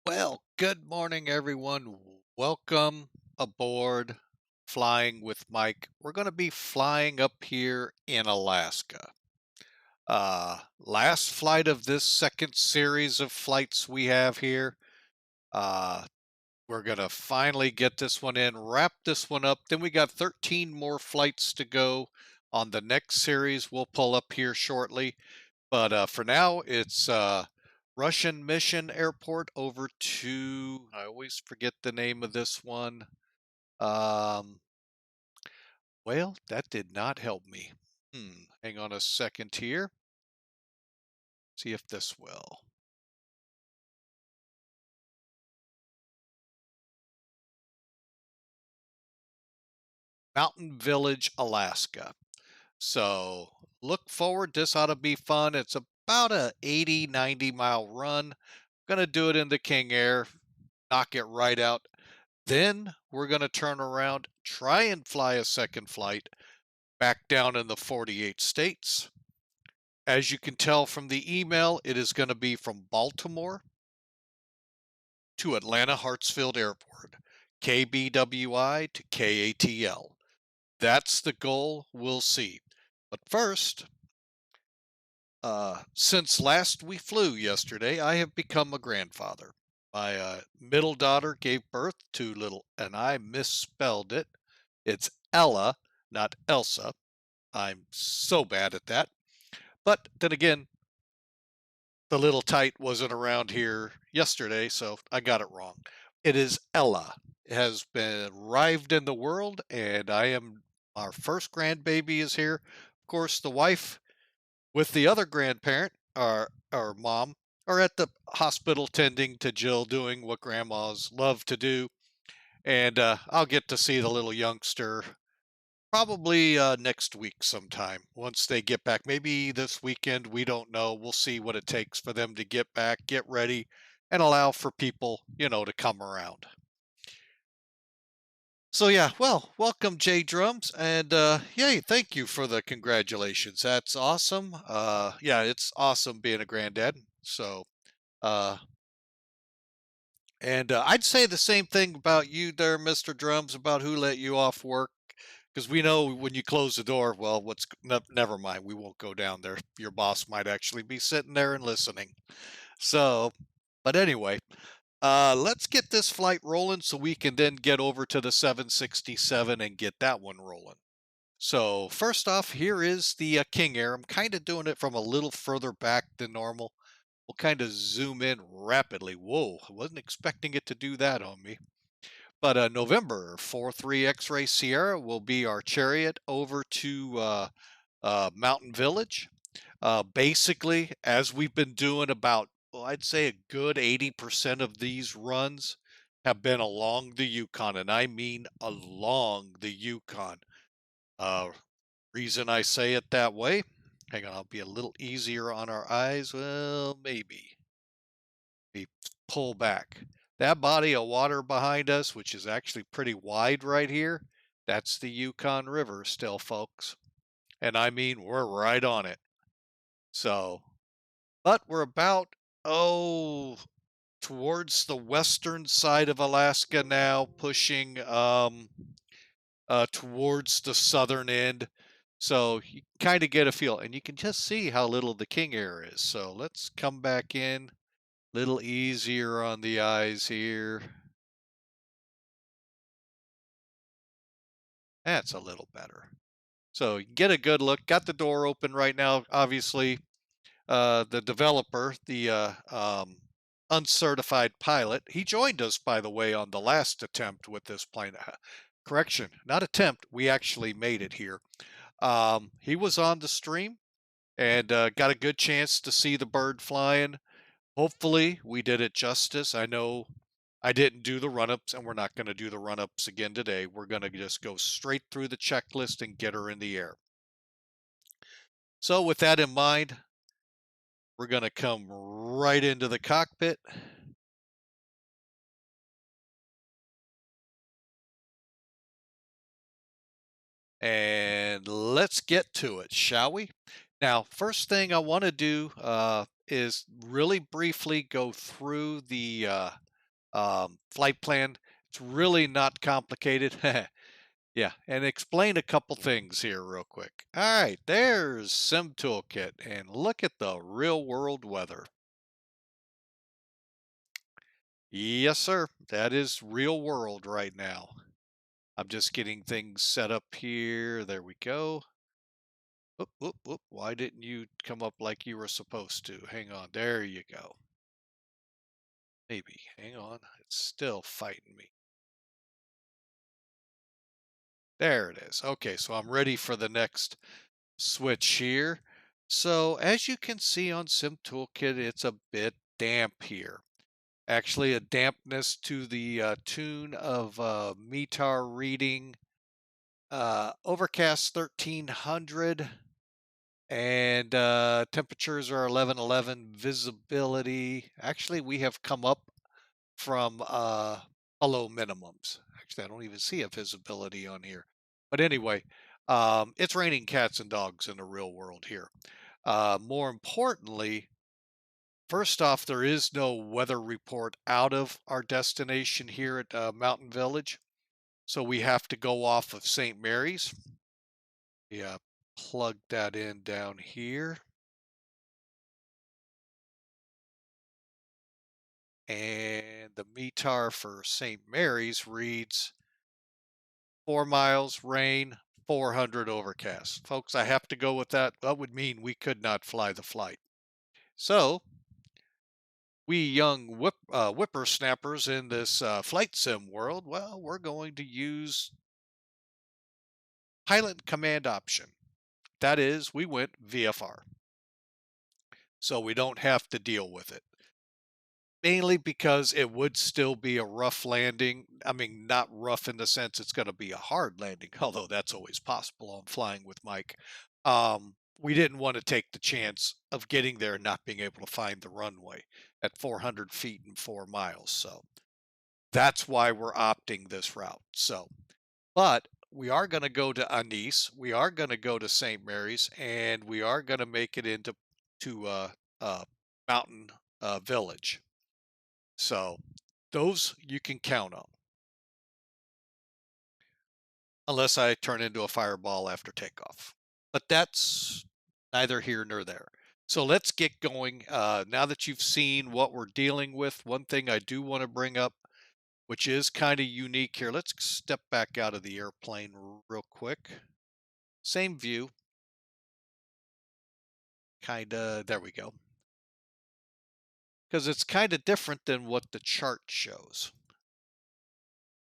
Well, good morning, everyone. Welcome aboard Flying with Mike. We're going to be flying up here in Alaska. Last flight of this second series of flights we have here. We're going to finally get this one in, wrap this one up. Then we got 13 more flights to go on the next series. We'll pull up here shortly. But for now, it's Russian Mission Airport over to, I always forget the name of this one. Well, that did not help me. Hang on a second here. See if this will. Mountain Village, Alaska. So look forward. This ought to be fun. It's about a 80, 90 mile run. Gonna do it in the King Air, knock it right out. Then we're going to turn around, try and fly a second flight back down in the 48 states. As you can tell from the email, it is going to be from Baltimore to Atlanta Hartsfield Airport, KBWI to KATL. That's the goal. We'll see. But first, since last we flew yesterday, I have become a grandfather. My middle daughter gave birth to little, and I misspelled it. It's Ella, not Elsa. I'm so bad at that. But then again, the little tyte wasn't around here yesterday, so I got it wrong. It is Ella. It has been arrived in the world, and our first grandbaby is here. Of course, the wife with the other grandparent, our mom, are at the hospital tending to Jill, doing what grandmas love to do. And I'll get to see the little youngster probably next week sometime once they get back. Maybe this weekend. We don't know. We'll see what it takes for them to get back, get ready, and allow for people, to come around. So yeah, well, welcome J Drums, and yay, thank you for the congratulations. That's awesome. Yeah, it's awesome being a granddad. So, uh, and I'd say the same thing about you there, Mr. Drums, about who let you off work. Because we know when you close the door, well, never mind. We won't go down there. Your boss might actually be sitting there and listening. So, but anyway, let's get this flight rolling so we can then get over to the 767 and get that one rolling. So first off, here is the King Air. I'm kind of doing it from a little further back than normal. We'll kind of zoom in rapidly. Whoa, I wasn't expecting it to do that on me. But November 43 X-Ray Sierra will be our chariot over to Mountain Village. Basically, as we've been doing about, well, I'd say a good 80% of these runs have been along the Yukon, and I mean along the Yukon. Reason I say it that way, hang on, I'll be a little easier on our eyes. Well, maybe. We pull back. That body of water behind us, which is actually pretty wide right here, that's the Yukon River still, folks. And I mean, we're right on it. So, but we're about, towards the western side of Alaska now, pushing towards the southern end. So you kind of get a feel, and you can just see how little the King Air is. So let's come back in, little easier on the eyes here. That's a little better. So you get a good look. Got the door open right now. Obviously, the developer, the uncertified pilot. He joined us, by the way, on the last attempt with this plane. Correction, not attempt. We actually made it here. He was on the stream and got a good chance to see the bird flying. Hopefully, we did it justice. I know I didn't do the run-ups, and we're not going to do the run-ups again today. We're going to just go straight through the checklist and get her in the air. So with that in mind, we're going to come right into the cockpit. And let's get to it, shall we? Now, first thing I want to do is really briefly go through the flight plan. It's really not complicated. Yeah, and explain a couple things here real quick. All right, there's Sim Toolkit, and look at the real world weather. Yes, sir, that is real world right now. I'm just getting things set up here. There we go. Whoop, whoop, whoop. Why didn't you come up like you were supposed to? Hang on. There you go. Maybe. Hang on. It's still fighting me. There it is. Okay, so I'm ready for the next switch here. So as you can see on Sim Toolkit, it's a bit damp here. Actually, a dampness to the tune of METAR reading overcast 1300 and temperatures are 1111. Visibility. Actually, we have come up from below minimums. Actually, I don't even see a visibility on here. But anyway, it's raining cats and dogs in the real world here. More importantly, first off, there is no weather report out of our destination here at Mountain Village. So we have to go off of St. Mary's. Yeah, plug that in down here. And the METAR for St. Mary's reads 4 miles, rain, 400 overcast. Folks, I have to go with that. That would mean we could not fly the flight. So, we young whippersnappers in this flight sim world, well, we're going to use pilot command option. That is, we went VFR. So we don't have to deal with it. Mainly because it would still be a rough landing. I mean, not rough in the sense it's going to be a hard landing, although that's always possible on Flying with Mike. We didn't want to take the chance of getting there and not being able to find the runway at 400 feet and 4 miles. So that's why we're opting this route. So, but we are going to go to Anise. We are going to go to St. Mary's, and we are going to make it into Mountain Village. So those you can count on. Unless I turn into a fireball after takeoff. But that's neither here nor there. So let's get going. Now that you've seen what we're dealing with, one thing I do want to bring up, which is kind of unique here. Let's step back out of the airplane real quick. Same view. There we go. Because it's kind of different than what the chart shows.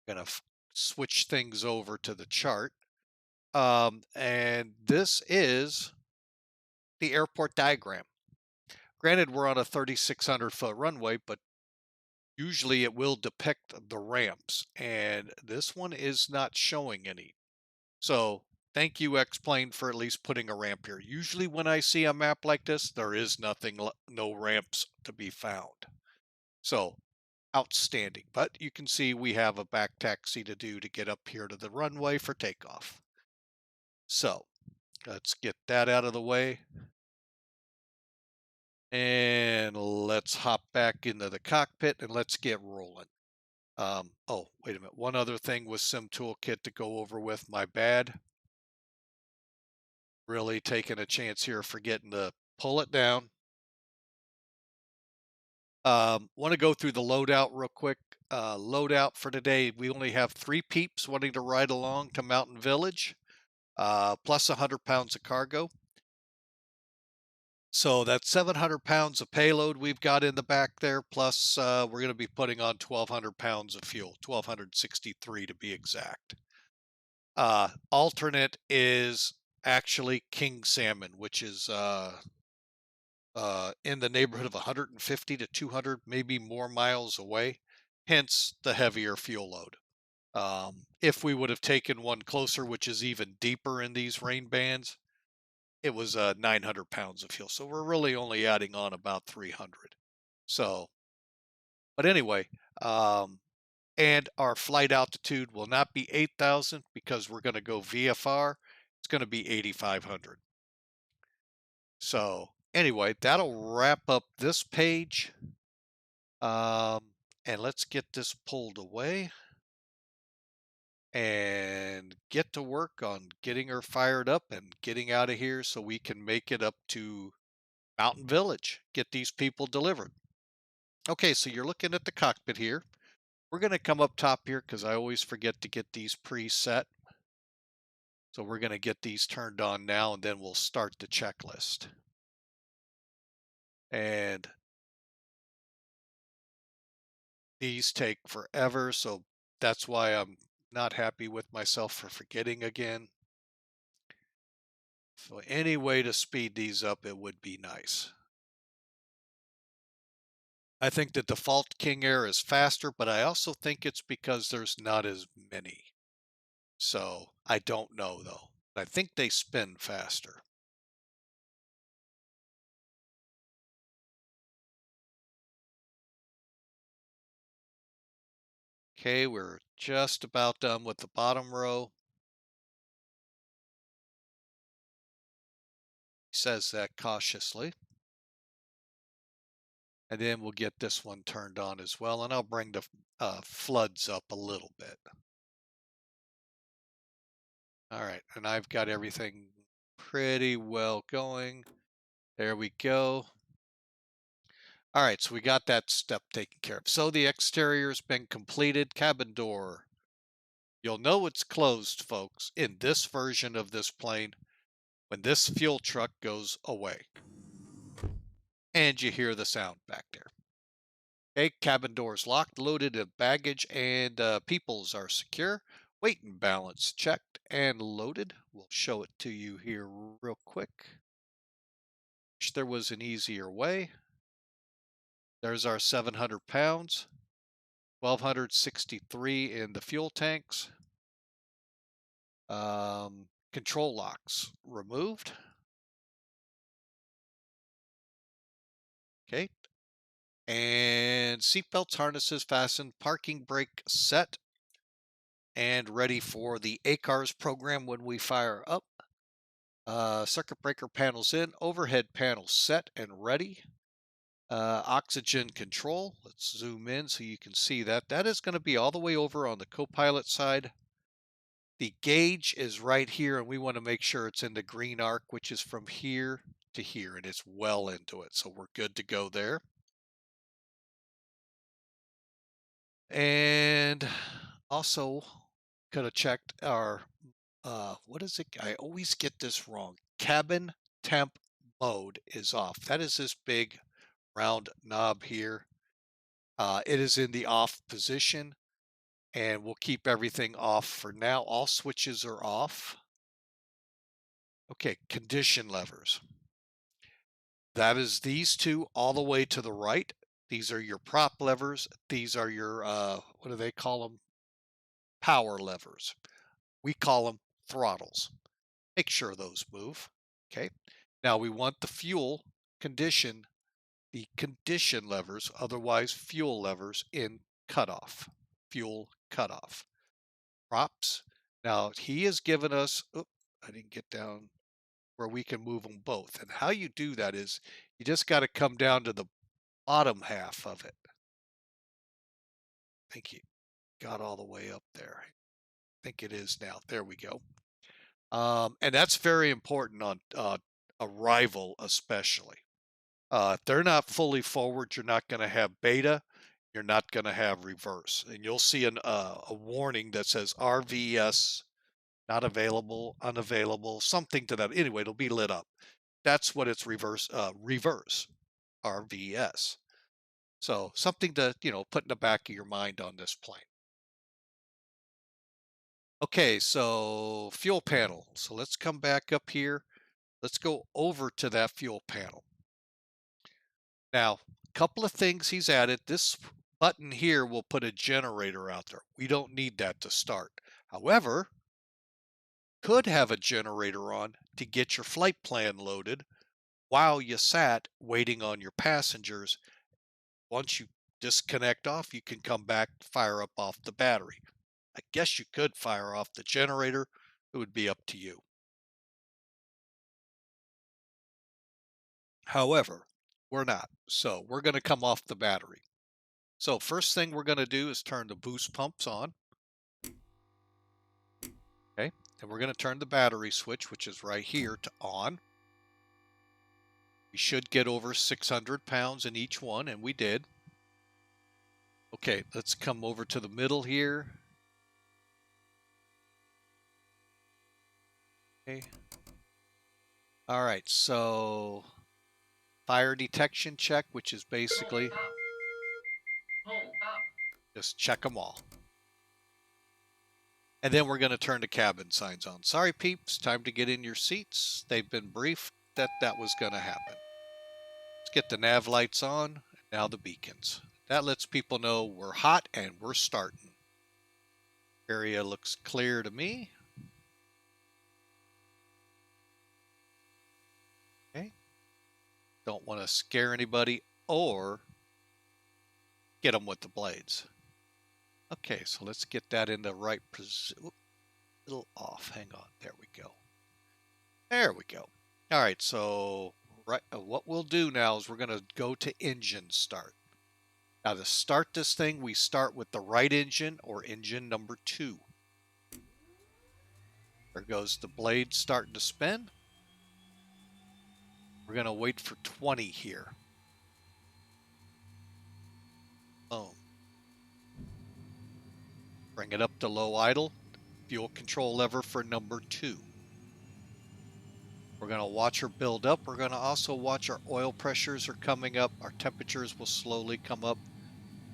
I'm going to switch things over to the chart. And this is the airport diagram. Granted, we're on a 3,600-foot runway, but usually it will depict the ramps, and this one is not showing any. So thank you, X-Plane, for at least putting a ramp here. Usually when I see a map like this, there is nothing, no ramps to be found. So outstanding. But you can see we have a back taxi to do to get up here to the runway for takeoff. So let's get that out of the way. And let's hop back into the cockpit and let's get rolling. Oh, wait a minute. One other thing with Sim Toolkit to go over with, my bad. Really taking a chance here forgetting to pull it down. Want to go through the loadout real quick. Loadout for today, we only have 3 peeps wanting to ride along to Mountain Village, plus 100 pounds of cargo. So that's 700 pounds of payload we've got in the back there, plus we're going to be putting on 1,200 pounds of fuel, 1,263 to be exact. Alternate is actually king salmon, which is in the neighborhood of 150 to 200, maybe more miles away, hence the heavier fuel load. If we would have taken one closer, which is even deeper in these rain bands, it was 900 pounds of fuel. So we're really only adding on about 300. So, but anyway, um, and our flight altitude will not be 8,000 because we're going to go VFR. It's going to be 8,500. So anyway, that'll wrap up this page. And let's get this pulled away and get to work on getting her fired up and getting out of here so we can make it up to Mountain Village, get these people delivered. Okay, so you're looking at the cockpit here. We're going to come up top here because I always forget to get these preset. So we're going to get these turned on now, and then we'll start the checklist. And these take forever, so that's why I'm not happy with myself for forgetting again. So any way to speed these up, it would be nice. I think the default King Air is faster, but I also think it's because there's not as many. So I don't know though. I think they spin faster. Okay, we're just about done with the bottom row. He says that cautiously. And then we'll get this one turned on as well, and I'll bring the floods up a little bit. All right, and I've got everything pretty well going. There we go. All right, so we got that step taken care of. So the exterior's been completed. Cabin door. You'll know it's closed, folks, in this version of this plane when this fuel truck goes away. And you hear the sound back there. Okay, cabin doors locked, loaded of baggage, and peoples are secure. Weight and balance checked and loaded. We'll show it to you here real quick. Wish there was an easier way. There's our 700 pounds, 1,263 in the fuel tanks. Control locks removed. Okay. And seatbelts, harnesses fastened, parking brake set, and ready for the ACARS program when we fire up. Circuit breaker panels in, overhead panels set and ready. Oxygen control. Let's zoom in so you can see that. That is going to be all the way over on the co-pilot side. The gauge is right here, and we want to make sure it's in the green arc, which is from here to here, and it's well into it. So we're good to go there. And also could have checked our, what is it? I always get this wrong. Cabin temp mode is off. That is this big round knob here. It is in the off position, and we'll keep everything off for now. All switches are off. Okay, condition levers. That is these two all the way to the right. These are your prop levers. These are your, what do they call them? Power levers. We call them throttles. Make sure those move. Okay. Now we want the fuel condition, the condition levers, otherwise fuel levers, in cutoff. Fuel cutoff. Props. Now he has given us, I didn't get down where we can move them both. And how you do that is you just got to come down to the bottom half of it. I think he got all the way up there. I think it is now. There we go. And that's very important on arrival, especially. If they're not fully forward, you're not going to have beta. You're not going to have reverse. And you'll see a warning that says RVS not available, unavailable, something to that. Anyway, it'll be lit up. That's what it's reverse RVS. So something to, put in the back of your mind on this plane. Okay, so fuel panel. So let's come back up here. Let's go over to that fuel panel. Now, a couple of things he's added. This button here will put a generator out there. We don't need that to start. However, could have a generator on to get your flight plan loaded while you sat waiting on your passengers. Once you disconnect off, you can come back, fire up off the battery. I guess you could fire off the generator. It would be up to you. However, we're not. So we're going to come off the battery. So first thing we're going to do is turn the boost pumps on. Okay. And we're going to turn the battery switch, which is right here, to on. We should get over 600 pounds in each one, and we did. Okay, let's come over to the middle here. Okay. All right, so fire detection check, which is basically just check them all. And then we're going to turn the cabin signs on. Sorry, peeps, time to get in your seats. They've been briefed that that was going to happen. Let's get the nav lights on, and now the beacons. That lets people know we're hot and we're starting. Area looks clear to me. Okay. Don't want to scare anybody or get them with the blades. Okay, so let's get that in the right position. A little off. Hang on. There we go. There we go. All right, so what we'll do now is we're going to go to engine start. Now to start this thing, we start with the right engine or engine number 2. There goes the blade starting to spin. We're going to wait for 20 here. Boom. Bring it up to low idle. Fuel control lever for number 2. We're going to watch her build up. We're going to also watch our oil pressures are coming up. Our temperatures will slowly come up.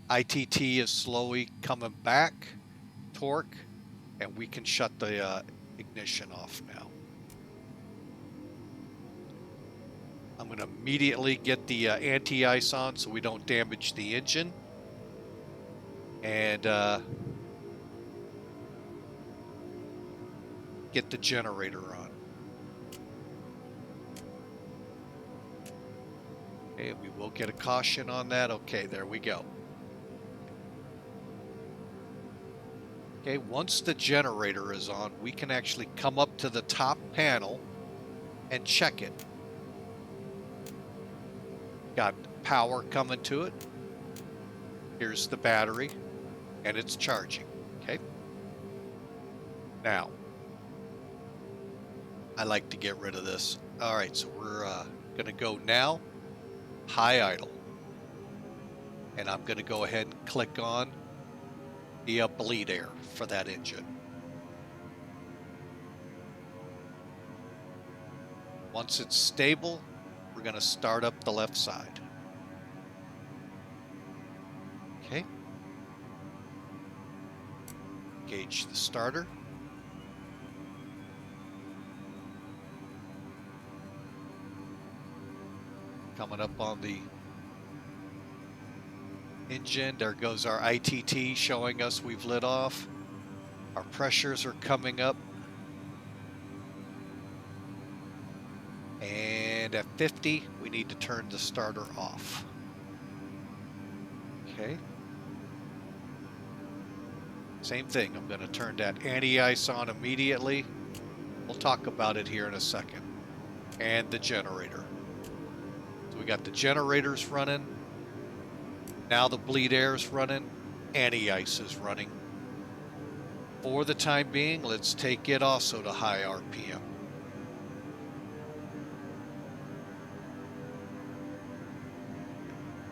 ITT is slowly coming back. Torque. And we can shut the ignition off now. I'm going to immediately get the anti-ice on so we don't damage the engine. And get the generator on. Okay, we will get a caution on that. Okay, there we go. Okay, once the generator is on, we can actually come up to the top panel and check it. Got power coming to it. Here's the battery, and it's charging. Okay. Now, I like to get rid of this. All right, so we're going to go now, high idle. And I'm going to go ahead and click on the bleed air for that engine. Once it's stable, we're going to start up the left side. Okay. Engage the starter. Coming up on the engine. There goes our ITT showing us we've lit off. Our pressures are coming up. And at 50, we need to turn the starter off. Okay. Same thing. I'm going to turn that anti-ice on immediately. We'll talk about it here in a second. And the generator. So we got the generators running. Now the bleed air is running. Anti-ice is running. For the time being, let's take it also to high RPM.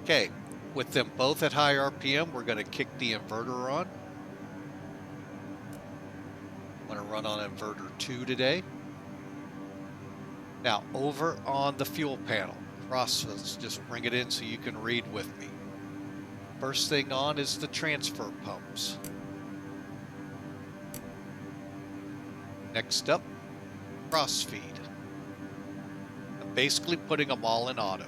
Okay, with them both at high RPM, we're going to kick the inverter on. I'm going to run on inverter 2 today. Now, over on the fuel panel, let's just bring it in so you can read with me. First thing on is the transfer pumps. Next up, cross feed. I'm basically putting them all in auto.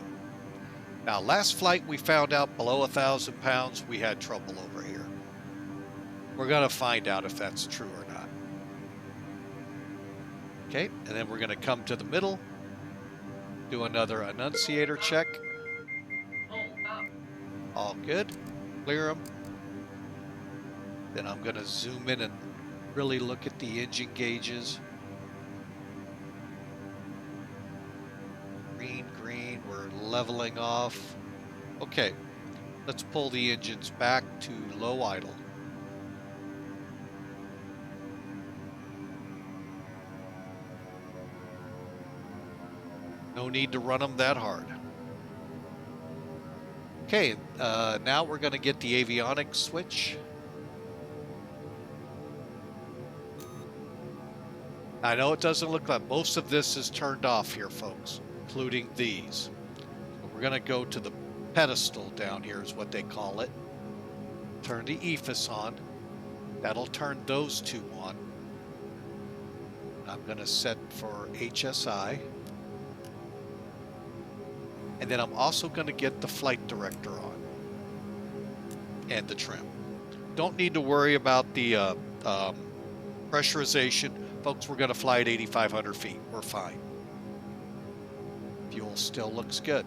Now, last flight we found out below 1,000 pounds we had trouble over here. We're going to find out if that's true or not. Okay, and then we're going to come to the middle, do another annunciator check. All good. Clear them. Then I'm going to zoom in and really look at the engine gauges. Green, we're leveling off. Okay, let's pull the engines back to low idle. No need to run them that hard. Okay, now we're going to get the avionics switch. I know it doesn't look like most of this is turned off here, folks, including these. So we're going to go to the pedestal down here is what they call it. Turn the EFIS on. That'll turn those two on. I'm going to set for HSI. And then I'm also going to get the flight director on. And the trim. Don't need to worry about the pressurization. Folks, we're going to fly at 8,500 feet. We're fine. Fuel still looks good.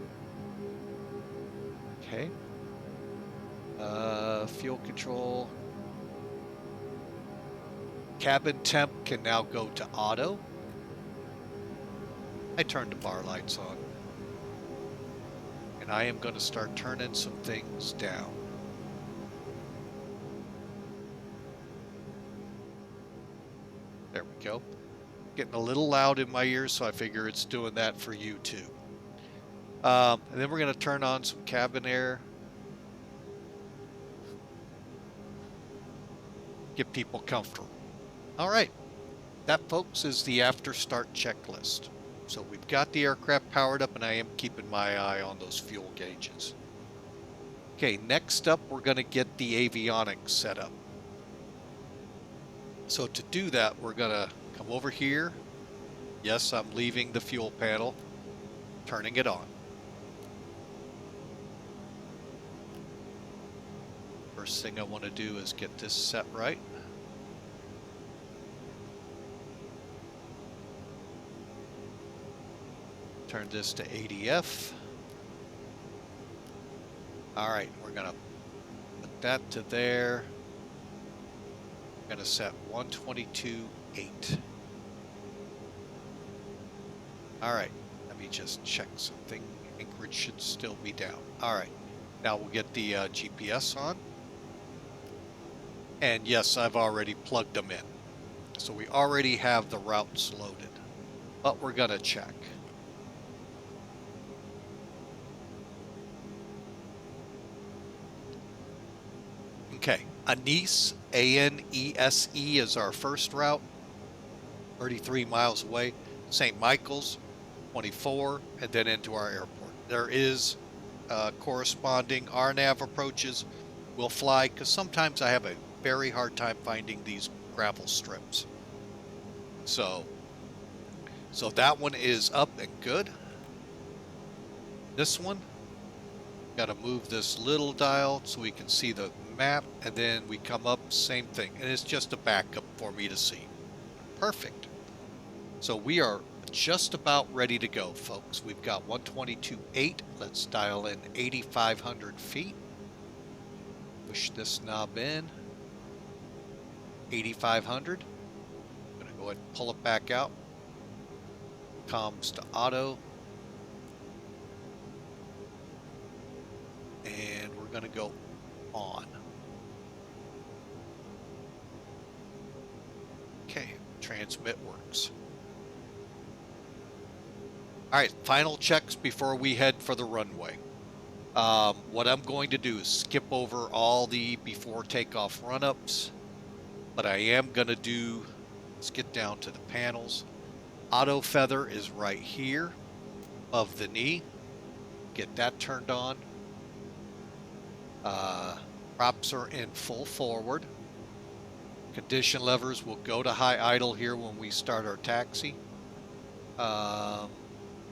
Okay. Fuel control. Cabin temp can now go to auto. I turned the bar lights on. And I am going to start turning some things down. There we go. Getting a little loud in my ears, so I figure it's doing that for you too. And then we're going to turn on some cabin air. Get people comfortable. All right. That, folks, is the after start checklist. So we've got the aircraft powered up, and I am keeping my eye on those fuel gauges. Okay, next up, we're going to get the avionics set up. So to do that, we're going to come over here. Yes, I'm leaving the fuel panel, turning it on. First thing I want to do is get this set right. Turn this to ADF. All right, we're going to put that to there. I'm going to set 122.8. All right, let me just check something. Anchorage should still be down. All right, now we'll get the GPS on. And yes, I've already plugged them in. So we already have the routes loaded, but we're going to check. Okay, Anise, A-N-E-S-E is our first route, 33 miles away. St. Michael's, 24, and then into our airport. There is corresponding RNAV approaches. We'll fly, because sometimes I have a very hard time finding these gravel strips. So that one is up and good. This one, got to move this little dial so we can see the map, and then we come up, same thing, and it's just a backup for me to see. Perfect. So we are just about ready to go, folks. We've got 122.8. Let's dial in 8,500 feet. Push this knob in. 8,500. I'm going to go ahead and pull it back out. Comms to auto. And we're going to go on. Okay, transmit works. All right, final checks before we head for the runway. What I'm going to do is skip over all the before takeoff run-ups, but I am going to do, let's get down to the panels. Auto feather is right here above the knee. Get that turned on. Props are in full forward. Condition levers will go to high idle here when we start our taxi. I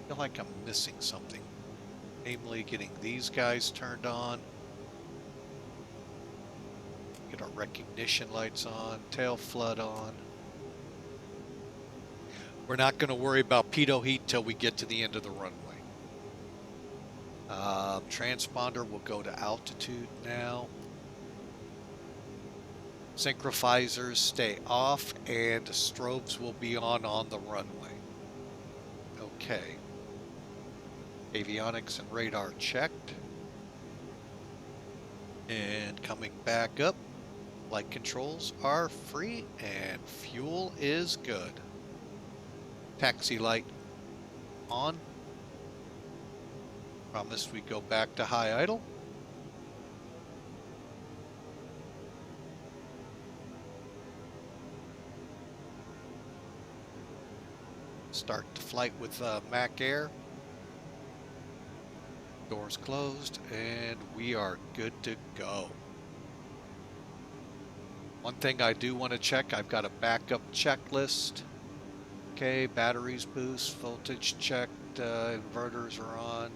feel like I'm missing something, namely getting these guys turned on. Get our recognition lights on, tail flood on. We're not going to worry about pitot heat till we get to the end of the runway. Transponder will go to altitude now. Synchronizers stay off and strobes will be on the runway. Okay. Avionics and radar checked. And coming back up, flight controls are free and fuel is good. Taxi light on. Promised we'd go back to high idle. Start the flight with Mac Air. Doors closed and we are good to go. One thing I do want to check, I've got a backup checklist. Okay, batteries boost, voltage checked, inverters are on,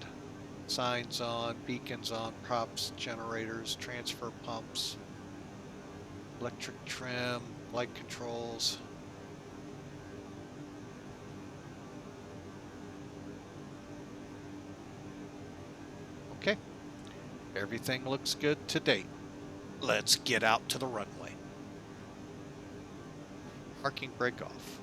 signs on, beacons on, props, generators, transfer pumps, electric trim, light controls. Okay, everything looks good to date. Let's get out to the runway. Parking brake off.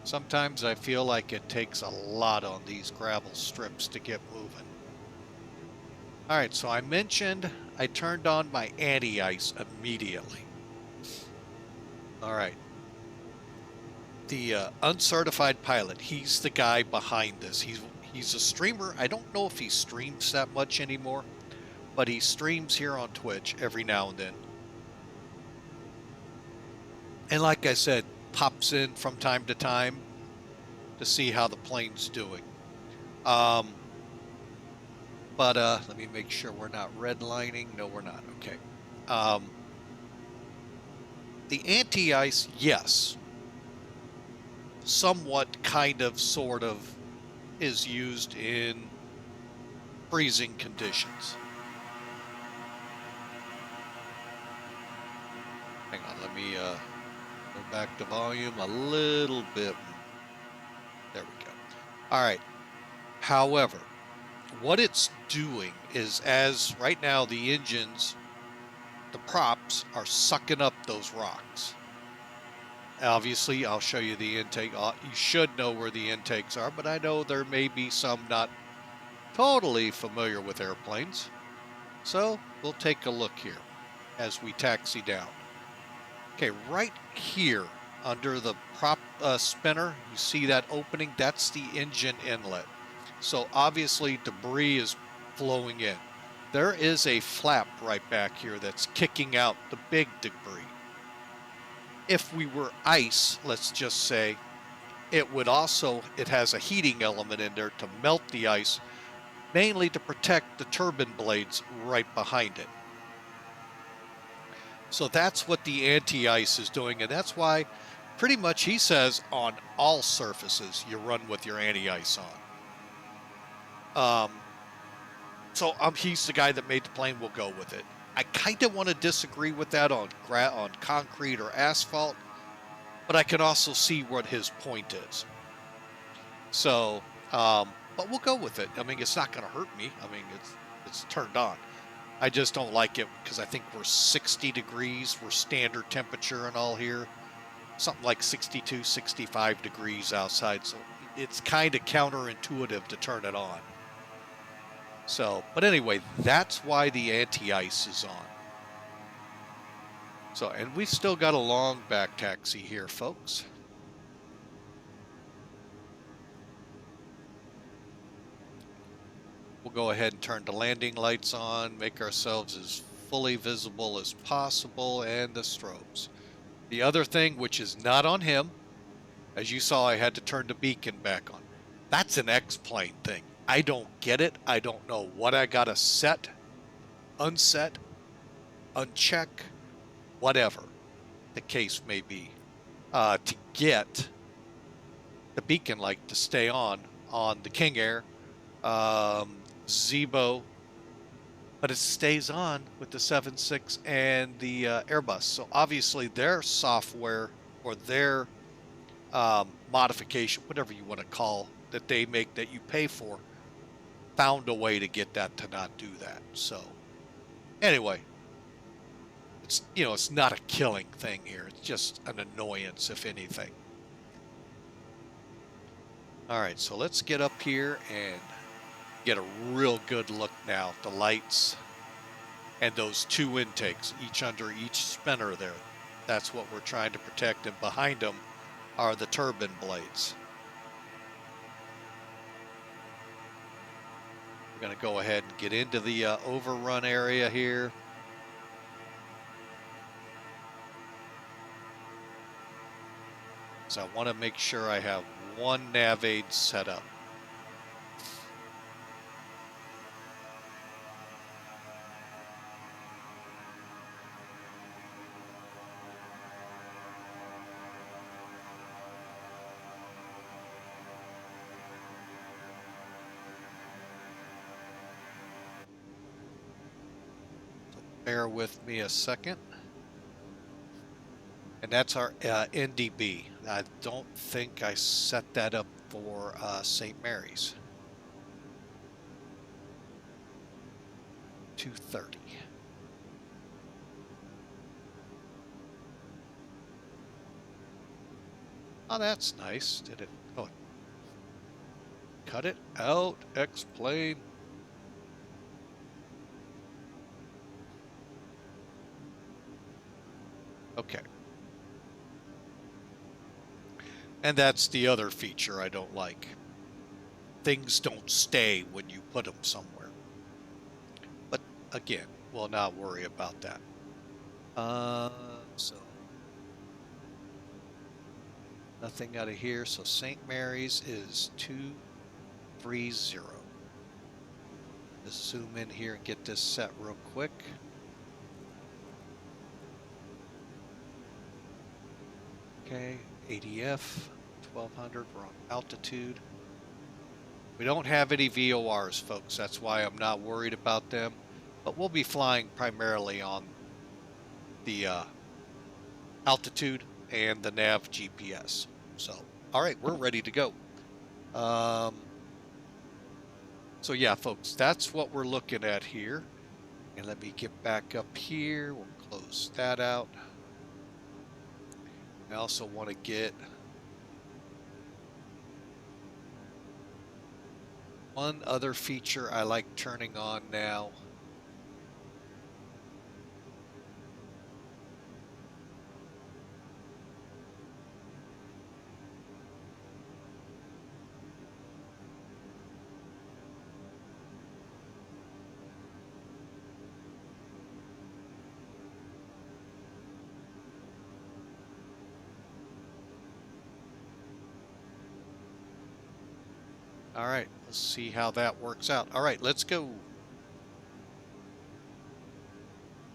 Sometimes I feel like it takes a lot on these gravel strips to get moving. All right, so I mentioned I turned on my anti-ice immediately. All right. The uncertified pilot, he's the guy behind this. He's a streamer. I don't know if he streams that much anymore, but he streams here on Twitch every now and then. And like I said, pops in from time to time to see how the plane's doing. But let me make sure we're not redlining. No, we're not. Okay. The anti-ice, yes, somewhat, kind of, sort of, is used in freezing conditions. Hang on, let me go back to volume a little bit. There we go. All right. However, what it's doing is, as right now the engines, the props are sucking up those rocks. Obviously, I'll show you the intake. You should know where the intakes are, but I know there may be some not totally familiar with airplanes. So we'll take a look here as we taxi down. Okay, right here under the prop spinner, you see that opening? That's the engine inlet. So obviously debris is flowing in. There is a flap right back here that's kicking out the big debris. If we were ice, let's just say, it has a heating element in there to melt the ice, mainly to protect the turbine blades right behind it. So that's what the anti-ice is doing, and that's why pretty much he says on all surfaces you run with your anti-ice on. So he's the guy that made the plane. We'll go with it. I kind of want to disagree with that on concrete or asphalt, but I can also see what his point is. So, but we'll go with it. I mean, it's not going to hurt me. I mean, it's turned on. I just don't like it because I think we're 60 degrees. We're standard temperature and all here. Something like 62, 65 degrees outside. So it's kind of counterintuitive to turn it on. So, but anyway, that's why the anti-ice is on. So, and we've still got a long back taxi here, folks. go ahead and turn the landing lights on, make ourselves as fully visible as possible, and the strobes. The other thing, which is not on him, as you saw, I had to turn the beacon back on. That's an X-plane thing. I don't get it. I don't know what I got to set, unset, uncheck, whatever the case may be, to get the beacon light to stay on the King Air, Zibo, but it stays on with the 7.6 and the Airbus. So obviously their software or their modification, whatever you want to call that they make that you pay for, found a way to get that to not do that. So anyway, it's not a killing thing here. It's just an annoyance, if anything. All right, so let's get up here and get a real good look now at the lights and those two intakes, each under each spinner there. That's what we're trying to protect, and behind them are the turbine blades. We're going to go ahead and get into the overrun area here. So I want to make sure I have one nav aid set up. So bear with me a second. And that's our NDB. I don't think I set that up for St. Mary's. 230. Oh, that's nice. Did it? Oh, cut it out. X-plane. Okay. And that's the other feature I don't like. Things don't stay when you put them somewhere. But again, we'll not worry about that. So nothing out of here. So St. Mary's is 230. Just zoom in here and get this set real quick. Okay, ADF 1200. We're on altitude. We don't have any VORs, folks. That's why I'm not worried about them. But we'll be flying primarily on the altitude and the nav GPS. So, all right, we're ready to go. So yeah, folks, that's what we're looking at here. And let me get back up here. We'll close that out. I also want to get one other feature I like turning on now. All right, let's see how that works out. All right, let's go.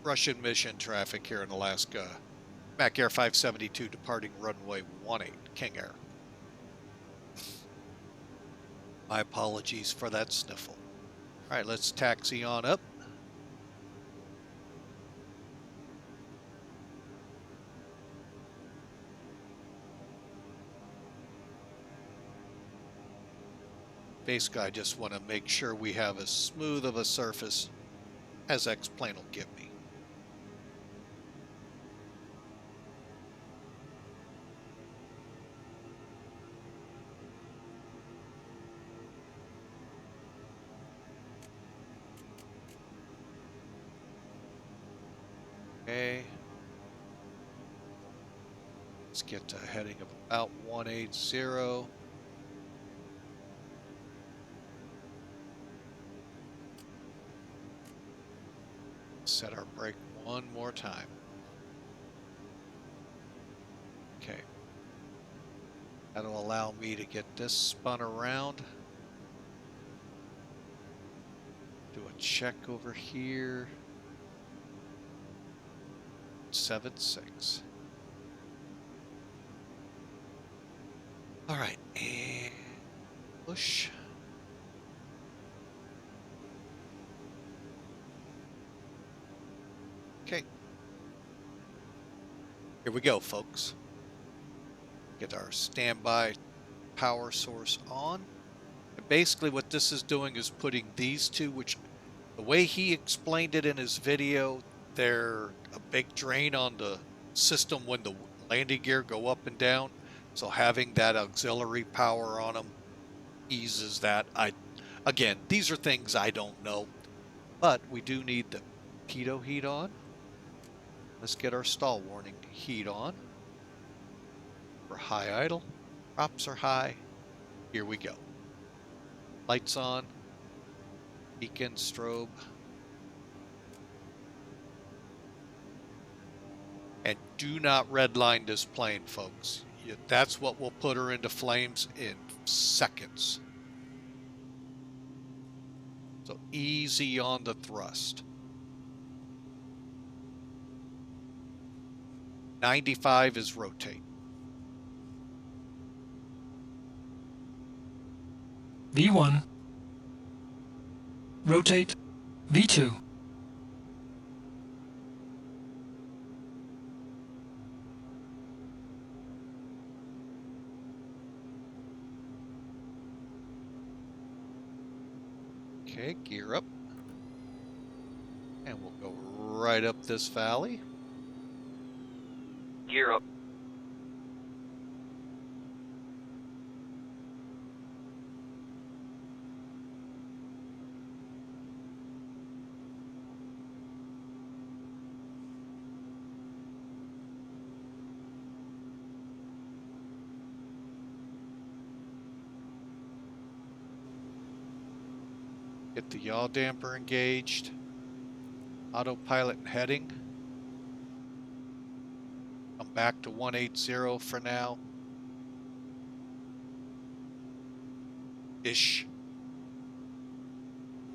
Russian mission traffic here in Alaska. Mac Air 572 departing runway 18, King Air. My apologies for that sniffle. All right, let's taxi on up. Basically, I just want to make sure we have as smooth of a surface as X-plane will give me. Okay. Let's get to a heading of about 180. brake one more time. Okay. That'll allow me to get this spun around. Do a check over here. 7.6. All right, and push. Okay. Here we go, folks. Get our standby power source on. And basically what this is doing is putting these two, which the way he explained it in his video, they're a big drain on the system when the landing gear go up and down. So having that auxiliary power on them eases that. Again, these are things I don't know, but we do need the pitot heat on. Let's get our stall warning heat on. We're high idle. Props are high. Here we go. Lights on. Beacon strobe. And do not redline this plane, folks. That's what will put her into flames in seconds. So easy on the thrust. 95 is rotate. V1. Rotate. V2. Okay, gear up. And we'll go right up this valley. Gear up. Get the yaw damper engaged. Autopilot and heading. Come back to 180 for now. Ish.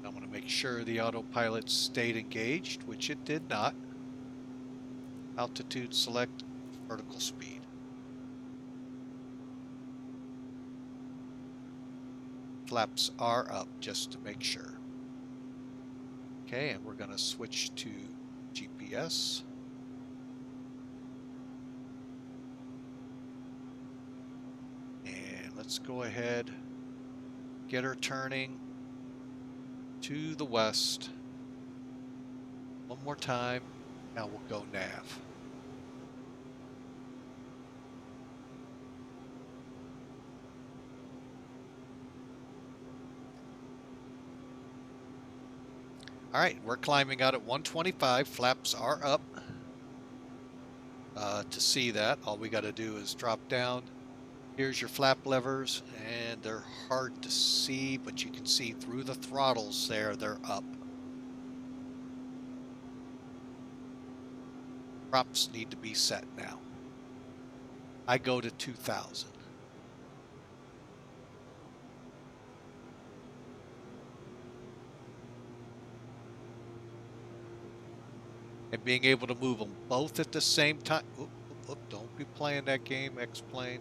I'm going to make sure the autopilot stayed engaged, which it did not. Altitude select, vertical speed. Flaps are up just to make sure. Okay, and we're going to switch to GPS. And let's go ahead, get her turning to the west. One more time. Now we'll go nav. All right, we're climbing out at 125. Flaps are up. To see that, all we got to do is drop down. Here's your flap levers, and they're hard to see, but you can see through the throttles there, they're up. Props need to be set now. I go to 2,000. And being able to move them both at the same time. Oop, oop, oop, don't be playing that game, X-Plane.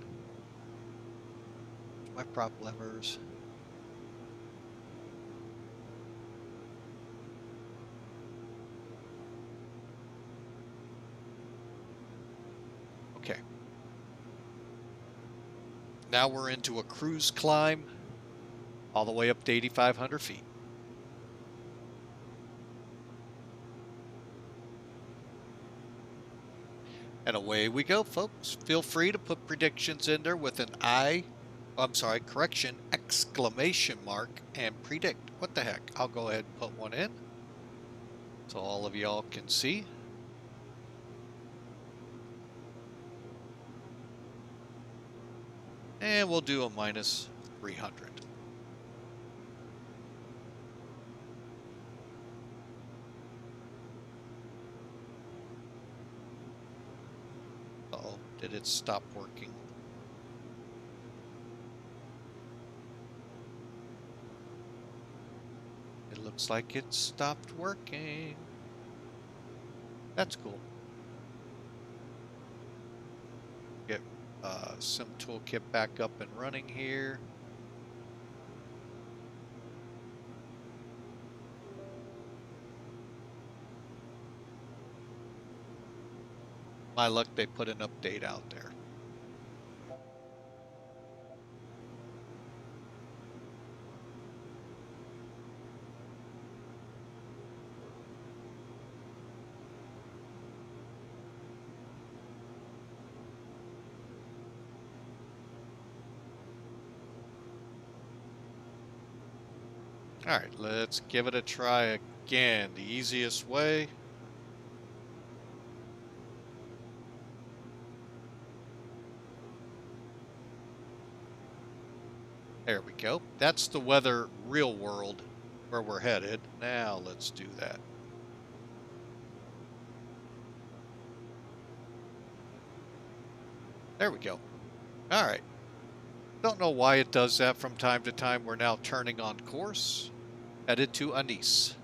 My prop levers. Okay. Now we're into a cruise climb all the way up to 8,500 feet. And away we go, folks. Feel free to put predictions in there with an correction, exclamation mark, and predict. What the heck? I'll go ahead and put one in so all of y'all can see. And we'll do a minus 300. Uh-oh, did it stop working? It looks like it stopped working. That's cool. Get Sim Toolkit back up and running here. My luck, they put an update out there. All right, let's give it a try again. The easiest way. There we go. That's the weather real world where we're headed. Now let's do that. There we go. All right. Don't know why it does that from time to time. We're now turning on course, headed to Anis.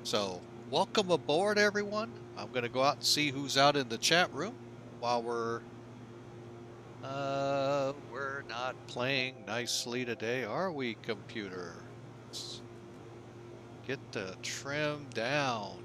So welcome aboard, everyone. I'm going to go out and see who's out in the chat room while we're not playing nicely today, are we, computer? Let's get the trim down.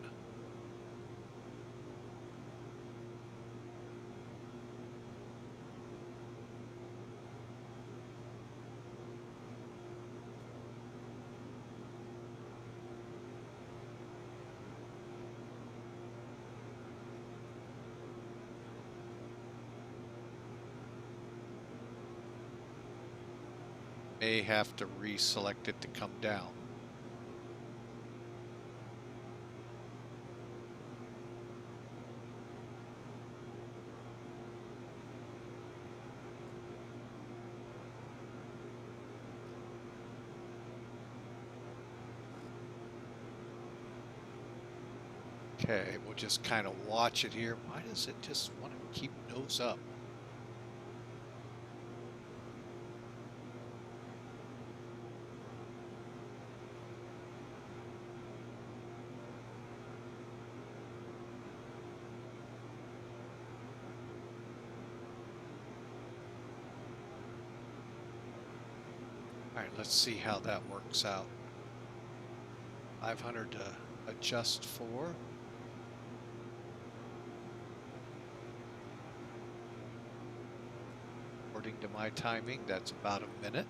May have to reselect it to come down. Okay, we'll just kind of watch it here. Why does it just want to keep nose up? All right, let's see how that works out. 500 to adjust for. According to my timing, that's about a minute.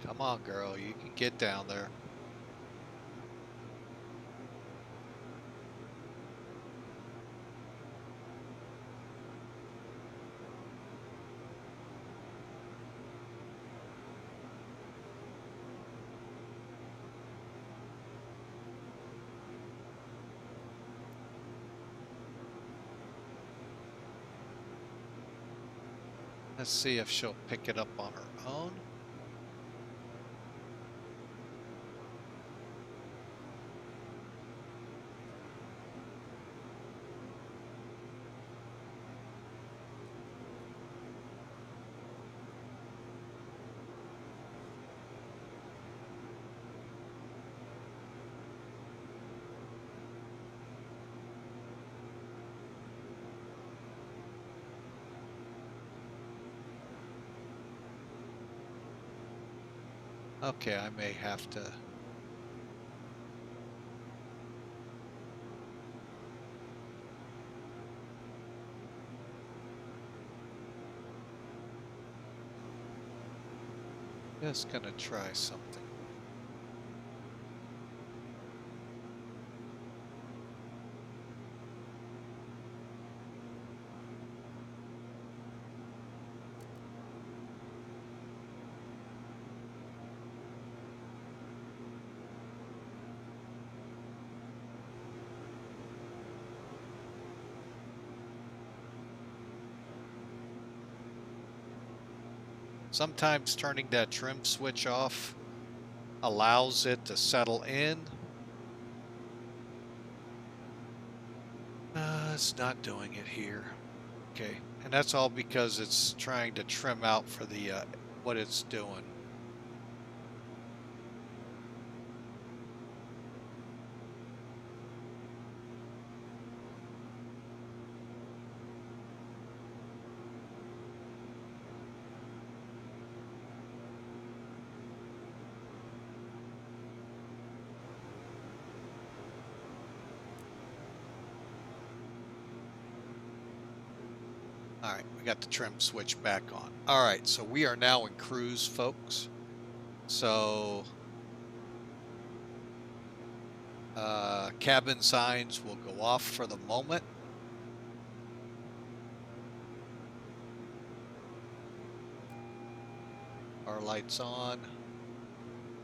Come on, girl, you can get down there. Let's see if she'll pick it up on her own. Okay, I may have to. Just gonna try something. Sometimes turning that trim switch off allows it to settle in. It's not doing it here. Okay, and that's all because it's trying to trim out for the what it's doing. All right, we got the trim switch back on. All right, so we are now in cruise, folks. So cabin signs will go off for the moment. Our lights on.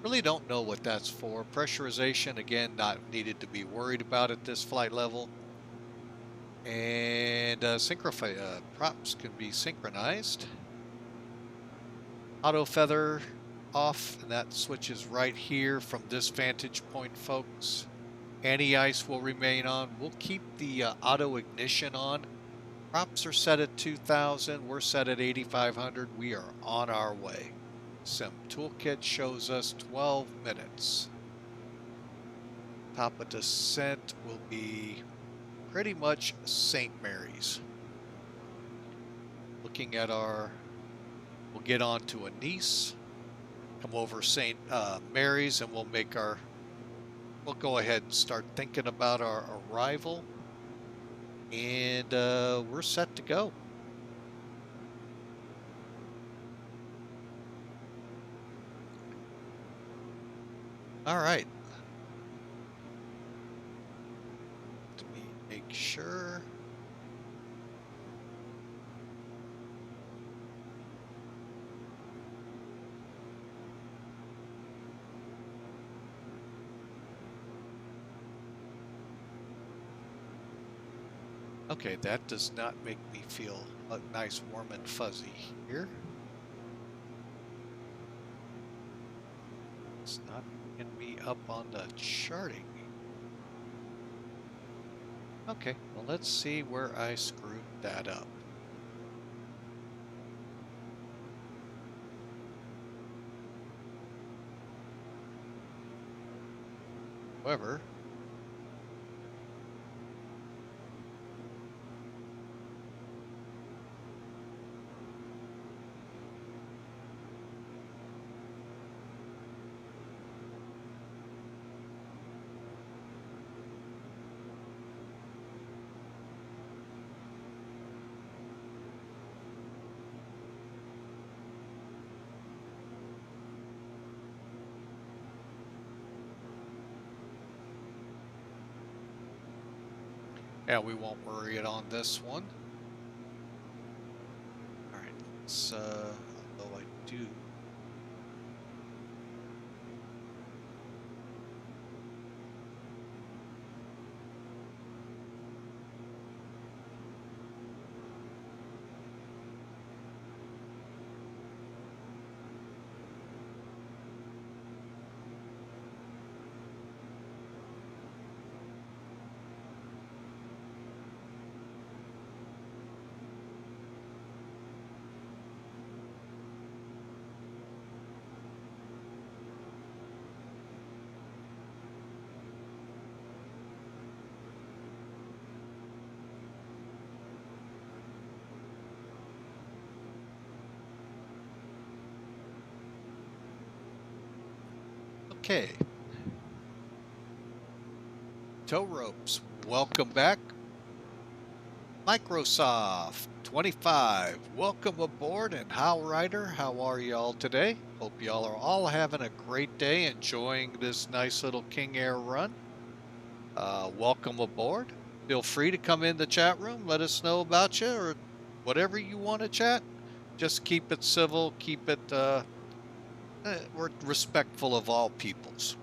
Really don't know what that's for. Pressurization, again, not needed to be worried about at this flight level. And props can be synchronized. Auto feather off, and that switches right here from this vantage point, folks. Anti-ice will remain on. We'll keep the auto ignition on. Props are set at 2000. We're set at 8500. We are on our way. Sim Toolkit shows us 12 minutes. Top of descent will be pretty much St. Mary's. Looking at we'll get on to a Nice, come over St. Mary's, and we'll go ahead and start thinking about our arrival. And we're set to go. All right. Let me make sure. Okay, that does not make me feel nice, warm, and fuzzy here. It's not getting me up on the charting. Okay, well, let's see where I screwed that up. However, yeah, we won't worry it on this one. All right, let's, although I do. Okay. Tow ropes, welcome back. Microsoft 25, welcome aboard. And Hal Ryder, how are y'all today? Hope y'all are all having a great day, enjoying this nice little King Air run. Welcome aboard. Feel free to come in the chat room, let us know about you, or whatever you want to chat. Just keep it civil, keep it, we're respectful of all peoples.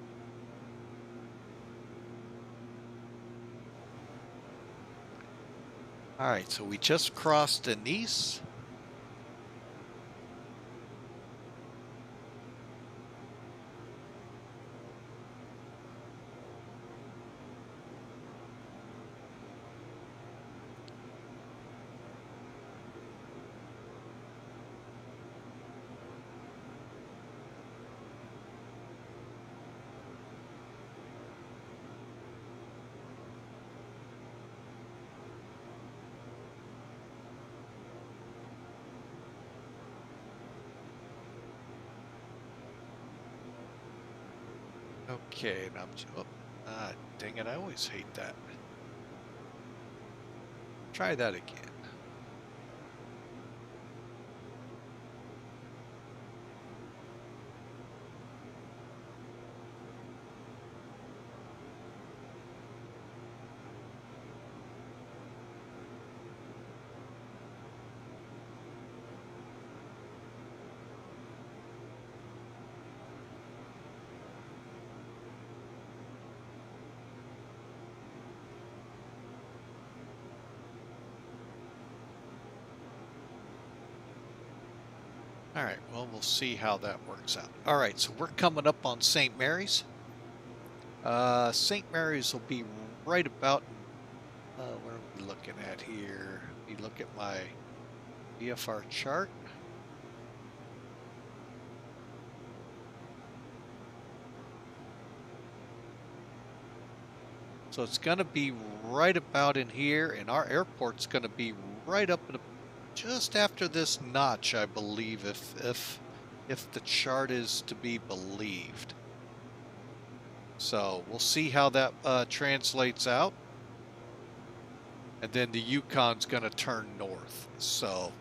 All right, so we just crossed Nice. Okay, and oh, dang it, I always hate that. Try that again. All right, well, we'll see how that works out. All right, so we're coming up on St. Mary's. St. Mary's will be right about, what are we looking at here? Let me look at my VFR chart. So it's going to be right about in here, and our airport's going to be right up at just after this notch, I believe, if the chart is to be believed. So we'll see how that translates out. And then the Yukon's going to turn north. So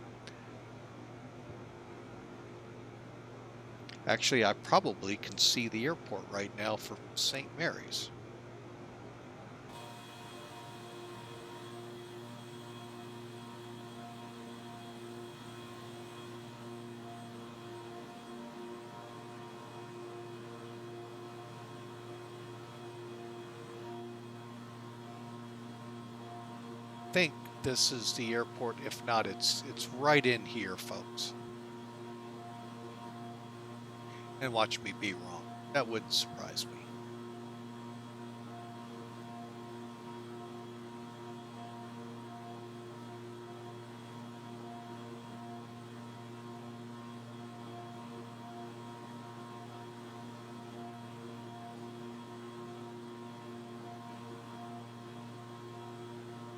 actually, I probably can see the airport right now for St. Mary's. I think this is the airport. If not, it's right in here, folks. And watch me be wrong. That wouldn't surprise me.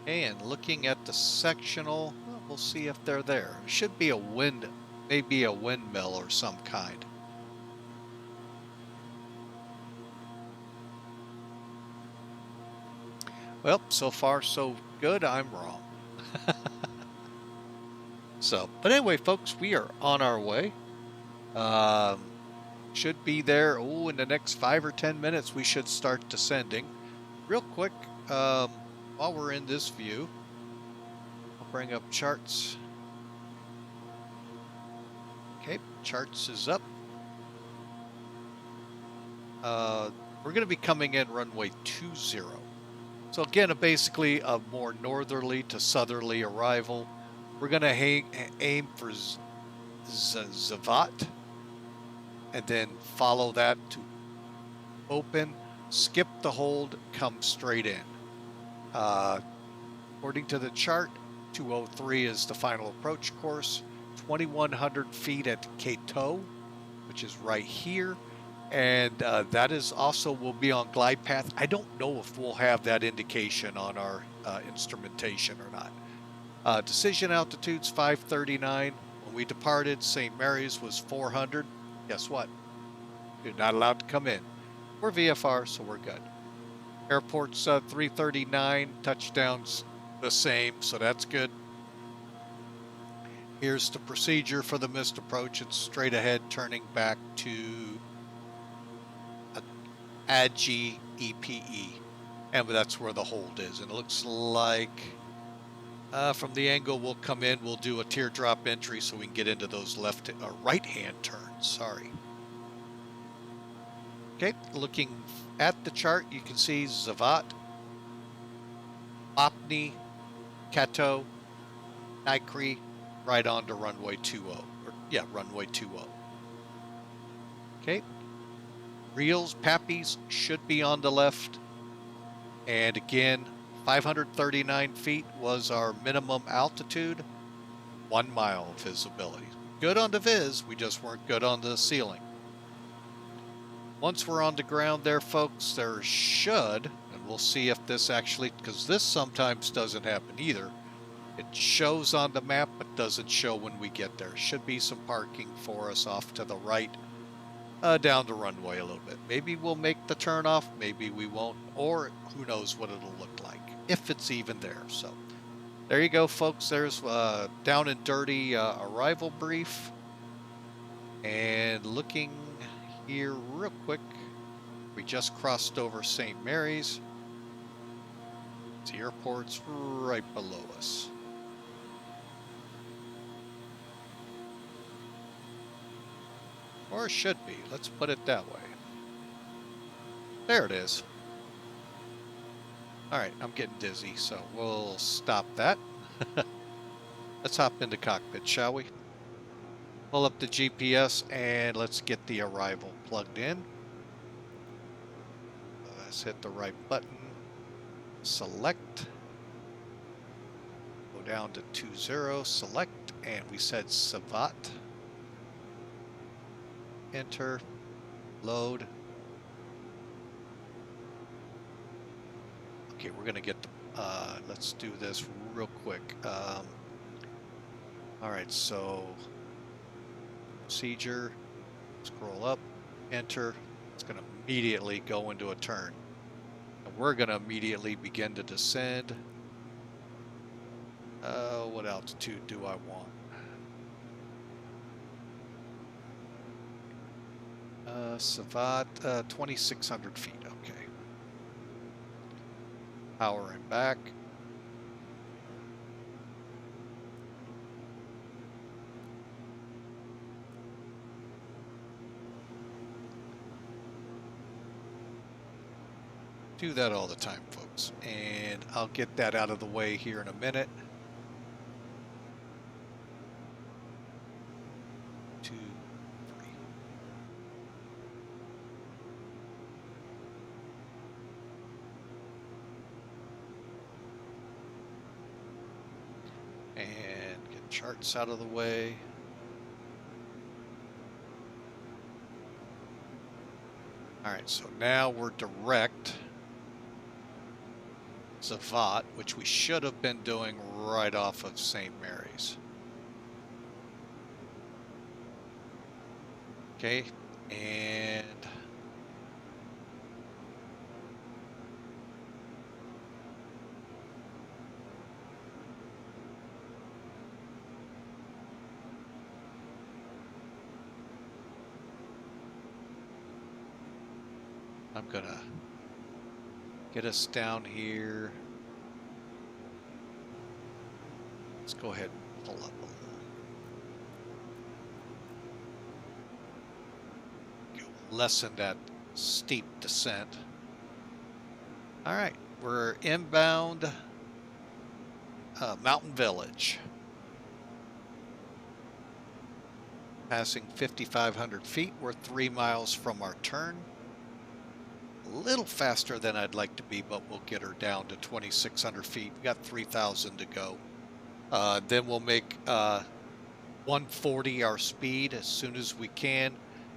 And looking at the sectional, well, we'll see if they're there. It should be a maybe a windmill or some kind. Well, so far so good. I'm wrong. So, but anyway, folks, we are on our way. Should be there. Oh, in the next 5 or 10 minutes, we should start descending. Real quick, while we're in this view, I'll bring up charts. Okay, charts is up. We're going to be coming in runway 20. So again, basically a more northerly to southerly arrival. We're going to aim for Zavat, and then follow that to open, skip the hold, come straight in. According to the chart, 203 is the final approach course, 2,100 feet at Kato, which is right here. And that is also will be on glide path. I don't know if we'll have that indication on our instrumentation or not. Decision altitude's 539. When we departed, St. Mary's was 400. Guess what? You're not allowed to come in. We're VFR, so we're good. Airport's 339. Touchdown's the same, so that's good. Here's the procedure for the missed approach. It's straight ahead, turning back to Agi EPE, and that's where the hold is. And it looks like from the angle we'll come in, we'll do a teardrop entry so we can get into those left or right hand turns. Sorry. Okay, looking at the chart, you can see Zavat, Opni, Kato, Nikri, right on to runway 20. Runway 20. Okay. Reels, Pappies should be on the left. And again, 539 feet was our minimum altitude. 1 mile of visibility. Good on the vis, we just weren't good on the ceiling. Once we're on the ground there, folks, there should, and we'll see if this actually, because this sometimes doesn't happen either. It shows on the map, but doesn't show when we get there. Should be some parking for us off to the right. down the runway a little bit. Maybe we'll make the turnoff, maybe we won't, or who knows what it'll look like, if it's even there. So there you go, folks. There's down and dirty arrival brief. And looking here real quick, we just crossed over St. Mary's. The airport's right below us. Or it should be. Let's put it that way. There it is. All right, I'm getting dizzy, so we'll stop that. Let's hop into cockpit, shall we? Pull up the GPS and let's get the arrival plugged in. Let's hit the right button. Select. Go down to 20, select, and we said Savat. Enter, load. Okay, we're gonna get the, let's do this real quick. All right, so procedure, scroll up, enter. It's gonna immediately go into a turn. And we're gonna immediately begin to descend. What altitude do I want? Savat, 2,600 feet, okay. Powering back. Do that all the time, folks. And I'll get that out of the way here in a minute. 2, 3. And get charts out of the way. All right, so now we're direct Savat, which we should have been doing right off of St. Mary's. Okay, and I'm gonna get us down here. Let's go ahead and pull up a little. Lessen that steep descent. All right, we're inbound Mountain Village. Passing 5,500 feet. We're 3 miles from our turn. A little faster than I'd like to be, but we'll get her down to 2,600 feet. We got 3,000 to go. Then we'll make 140 our speed as soon as we can.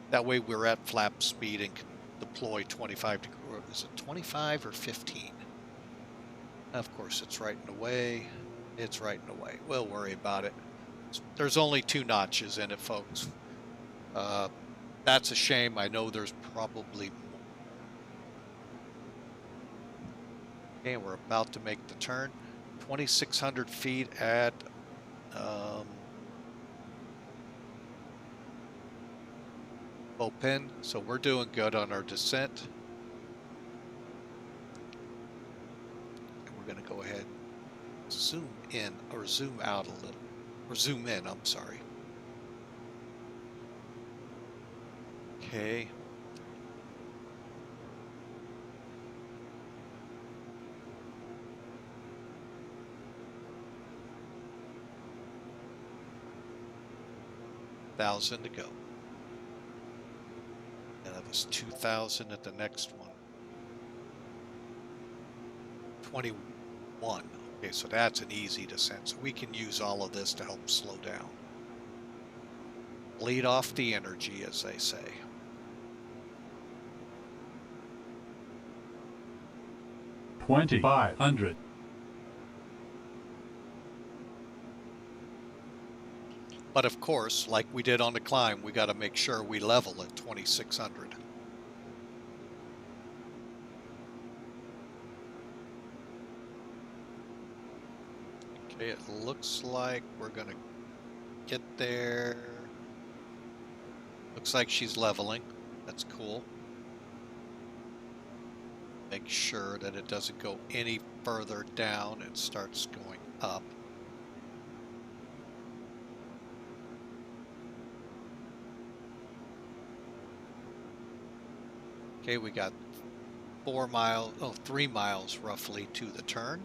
That way we're at flap speed and can deploy 25 to, is it 25 or 15? Of course, it's right in the way. It's right in the way. We'll worry about it. There's only 2 notches in it, folks. That's a shame. I know there's probably more. Okay, we're about to make the turn. 2,600 feet at Bopin, so we're doing good on our descent. And we're going to go ahead and zoom in, or zoom out a little, or zoom in, I'm sorry. Okay. $1,000 to go. And that was 2,000 at the next one. 21. Okay, so that's an easy descent. So we can use all of this to help slow down. Bleed off the energy, as they say. But of course, like we did on the climb, we got to make sure we level at 2600. Okay, it looks like we're going to get there. Looks like she's leveling. That's cool. Make sure that it doesn't go any further down and starts going up. Okay, we got 3 miles roughly to the turn.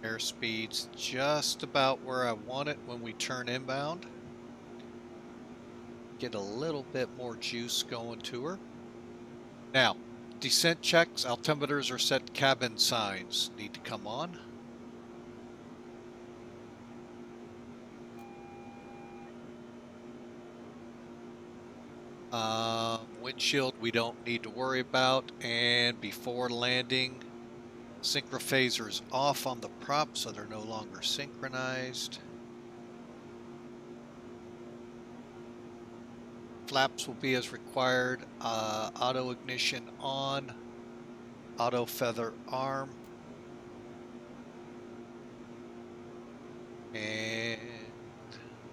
Airspeed's just about where I want it when we turn inbound. Get a little bit more juice going to her. Now, descent checks, altimeters are set, cabin signs need to come on. Windshield we don't need to worry about, and before landing, synchrophasers off on the prop so they're no longer synchronized. Flaps will be as required. Auto ignition on. Auto feather arm. And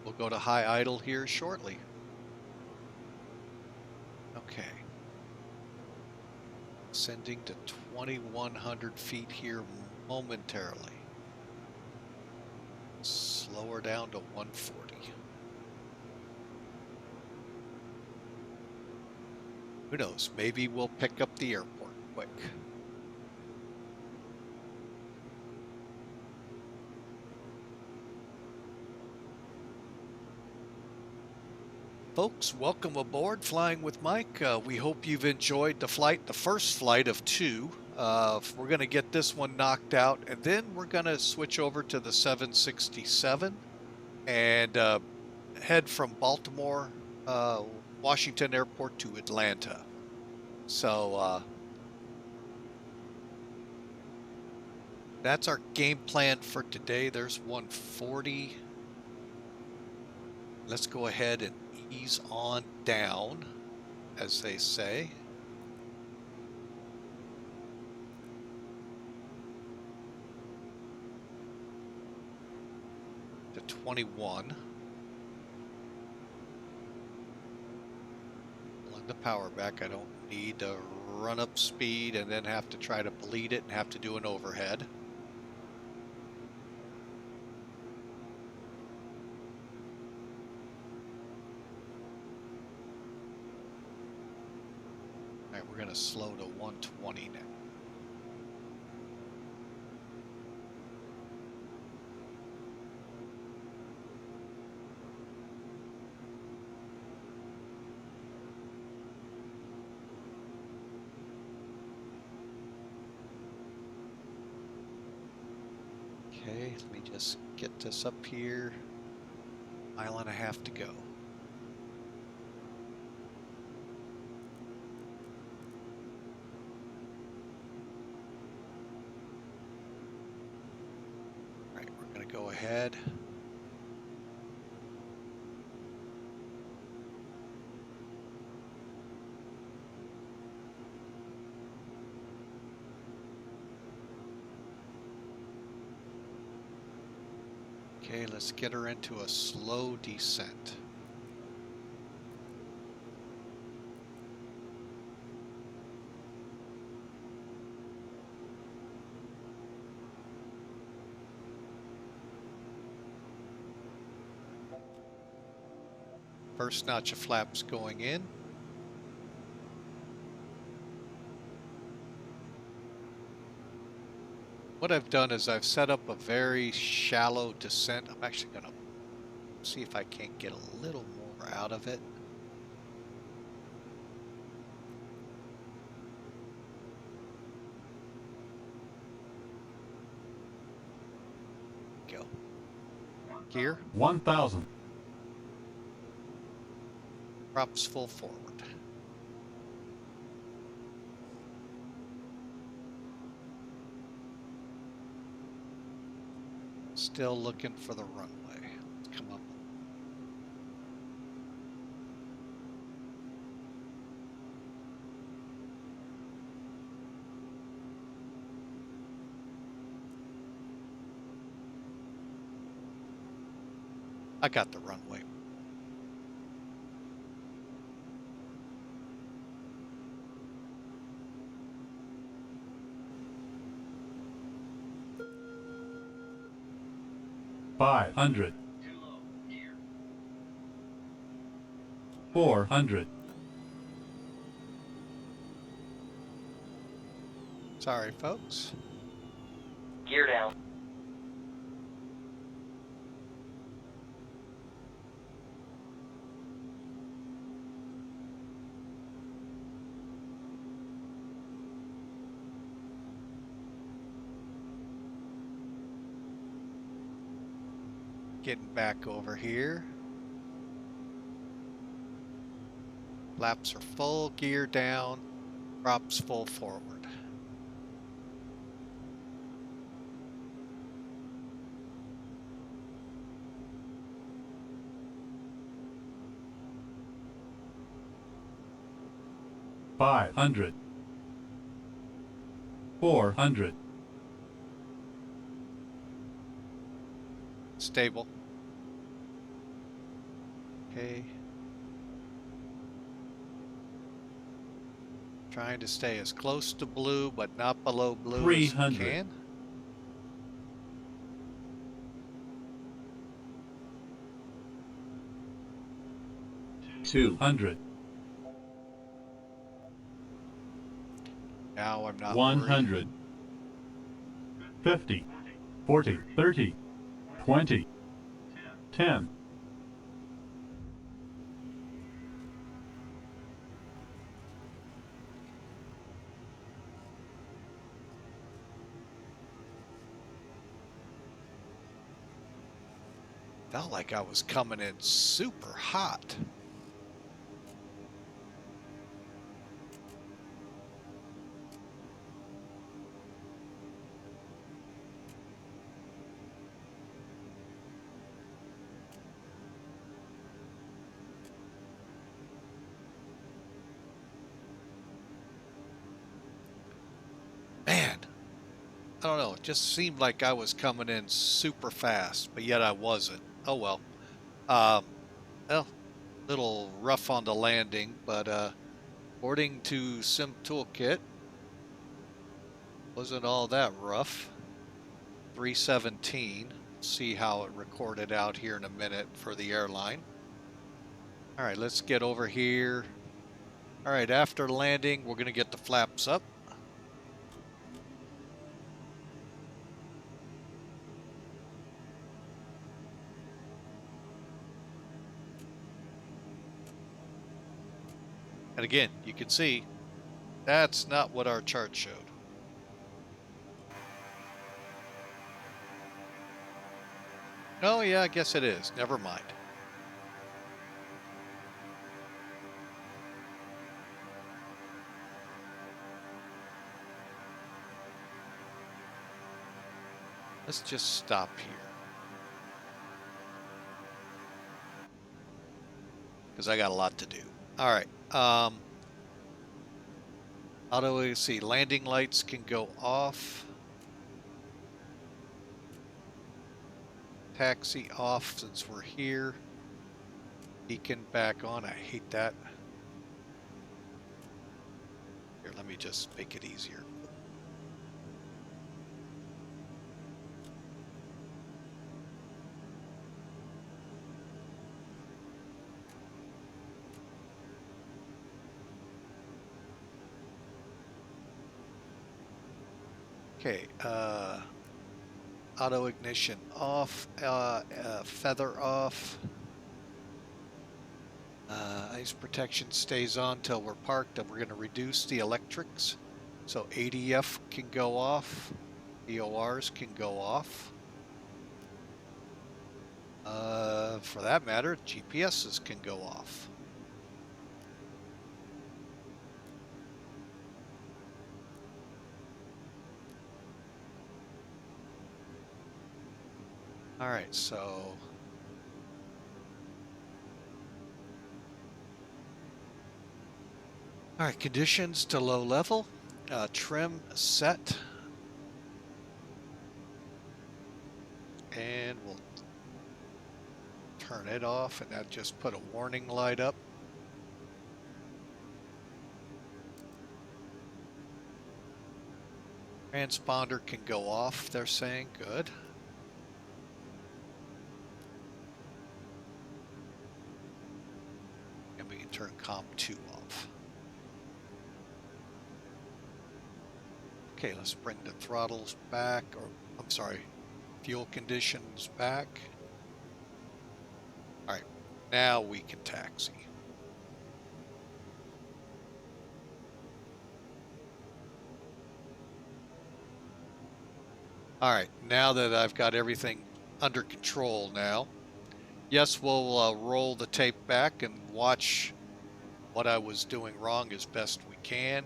we'll go to high idle here shortly. Okay. Ascending to 2100 feet here momentarily. Slow her down to 140. Who knows? Maybe we'll pick up the airport quick. Folks, welcome aboard Flying with Mike. We hope you've enjoyed the flight, the first flight of 2. We're going to get this one knocked out, and then we're going to switch over to the 767 and head from Baltimore, Washington Airport to Atlanta. So that's our game plan for today. There's 140. Let's go ahead and ease on down, as they say. To 21. Pulling the power back. I don't need to run up speed and then have to try to bleed it and have to do an overhead. All right, we're going to slow to 120 now. Okay, let me just get this up here. 1.5 miles to go. All right, we're going to go ahead. Okay, let's get her into a slow descent. First notch of flaps going in. What I've done is I've set up a very shallow descent. I'm actually going to see if I can't get a little more out of it. Go. Gear. 1,000. Props full forward. Still looking for the runway. Let's come up. I got the runway. $500. 400. Sorry, folks. Gear down. Getting back over here. Flaps are full, gear down, props full forward. $500. 400. Stable. Okay. Trying to stay as close to blue, but not below blue as you 300. can. $200. Now I'm not 100. worried. 50. 40. 30. 20. 10. Felt like I was coming in super hot. Man, I don't know. It just seemed like I was coming in super fast, but yet I wasn't. Oh well. Well, little rough on the landing, but according to Toolkit, wasn't all that rough. 317. See how it recorded out here in a minute for the airline. All right, let's get over here. All right, after landing, we're going to get the flaps up. And again, you can see that's not what our chart showed. Oh yeah, I guess it is. Never mind. Let's just stop here. Because I got a lot to do. All right. How do we see? Landing lights can go off. Taxi off since we're here. Beacon back on. I hate that. Here, let me just make it easier. Okay, auto ignition off, feather off. Ice protection stays on till we're parked, and we're going to reduce the electrics. So ADF can go off, DORs can go off. For that matter, GPSs can go off. All right, so all right, conditions to low level, trim set, and we'll turn it off, and that just put a warning light up. Transponder can go off, they're saying. Good. And we can turn COM2 off. Okay, let's bring the throttles back, or I'm sorry, fuel conditions back. All right, now we can taxi. All right, now that I've got everything under control now, yes, we'll roll the tape back and watch what I was doing wrong as best we can.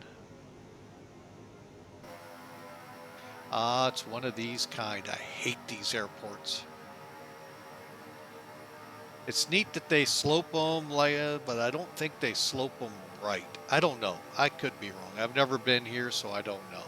It's one of these kind. I hate these airports. It's neat that they slope them, but I don't think they slope them right. I don't know. I could be wrong. I've never been here, so I don't know.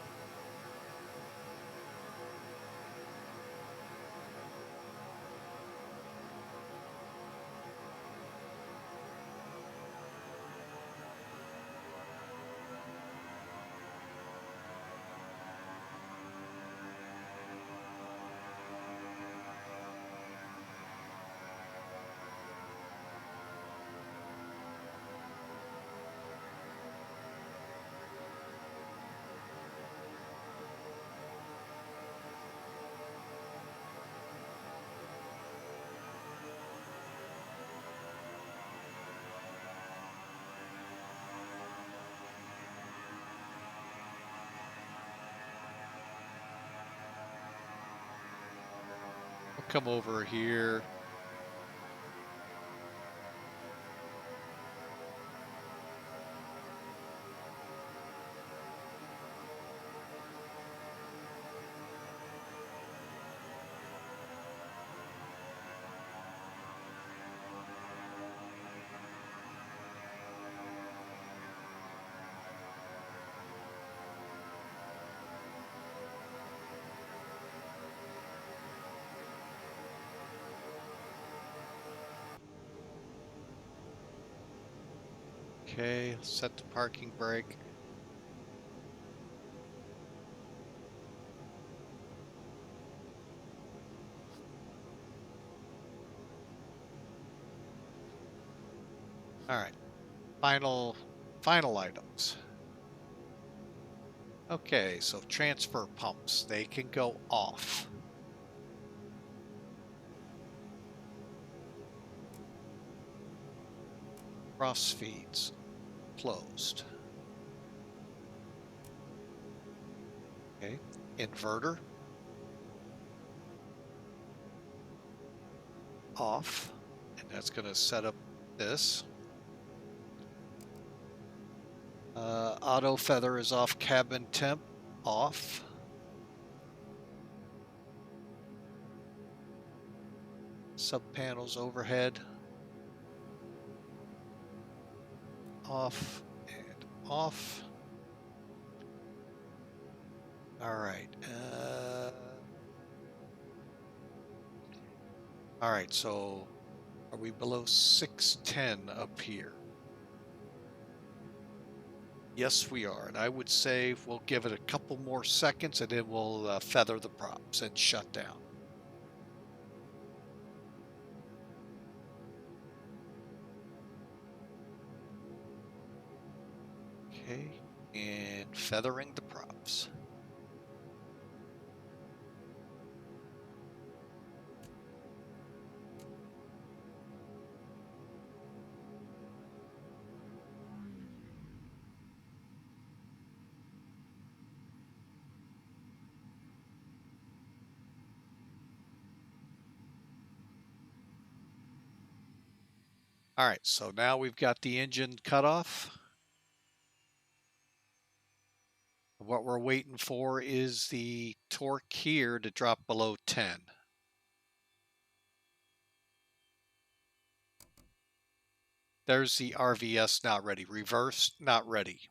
We'll come over here. Okay, set the parking brake. All right, final items. Okay, so transfer pumps, they can go off. Cross feeds, closed. Okay, inverter, off, and that's going to set up this. Auto feather is off, cabin temp, off. Sub panels overhead, off and off. All right. All right, so are we below 610 up here? Yes, we are. And I would say we'll give it a couple more seconds and then we'll feather the props and shut down. Okay, and feathering the props. All right, so now we've got the engine cut off. What we're waiting for is the torque here to drop below 10. There's the RVS not ready. Reverse not ready.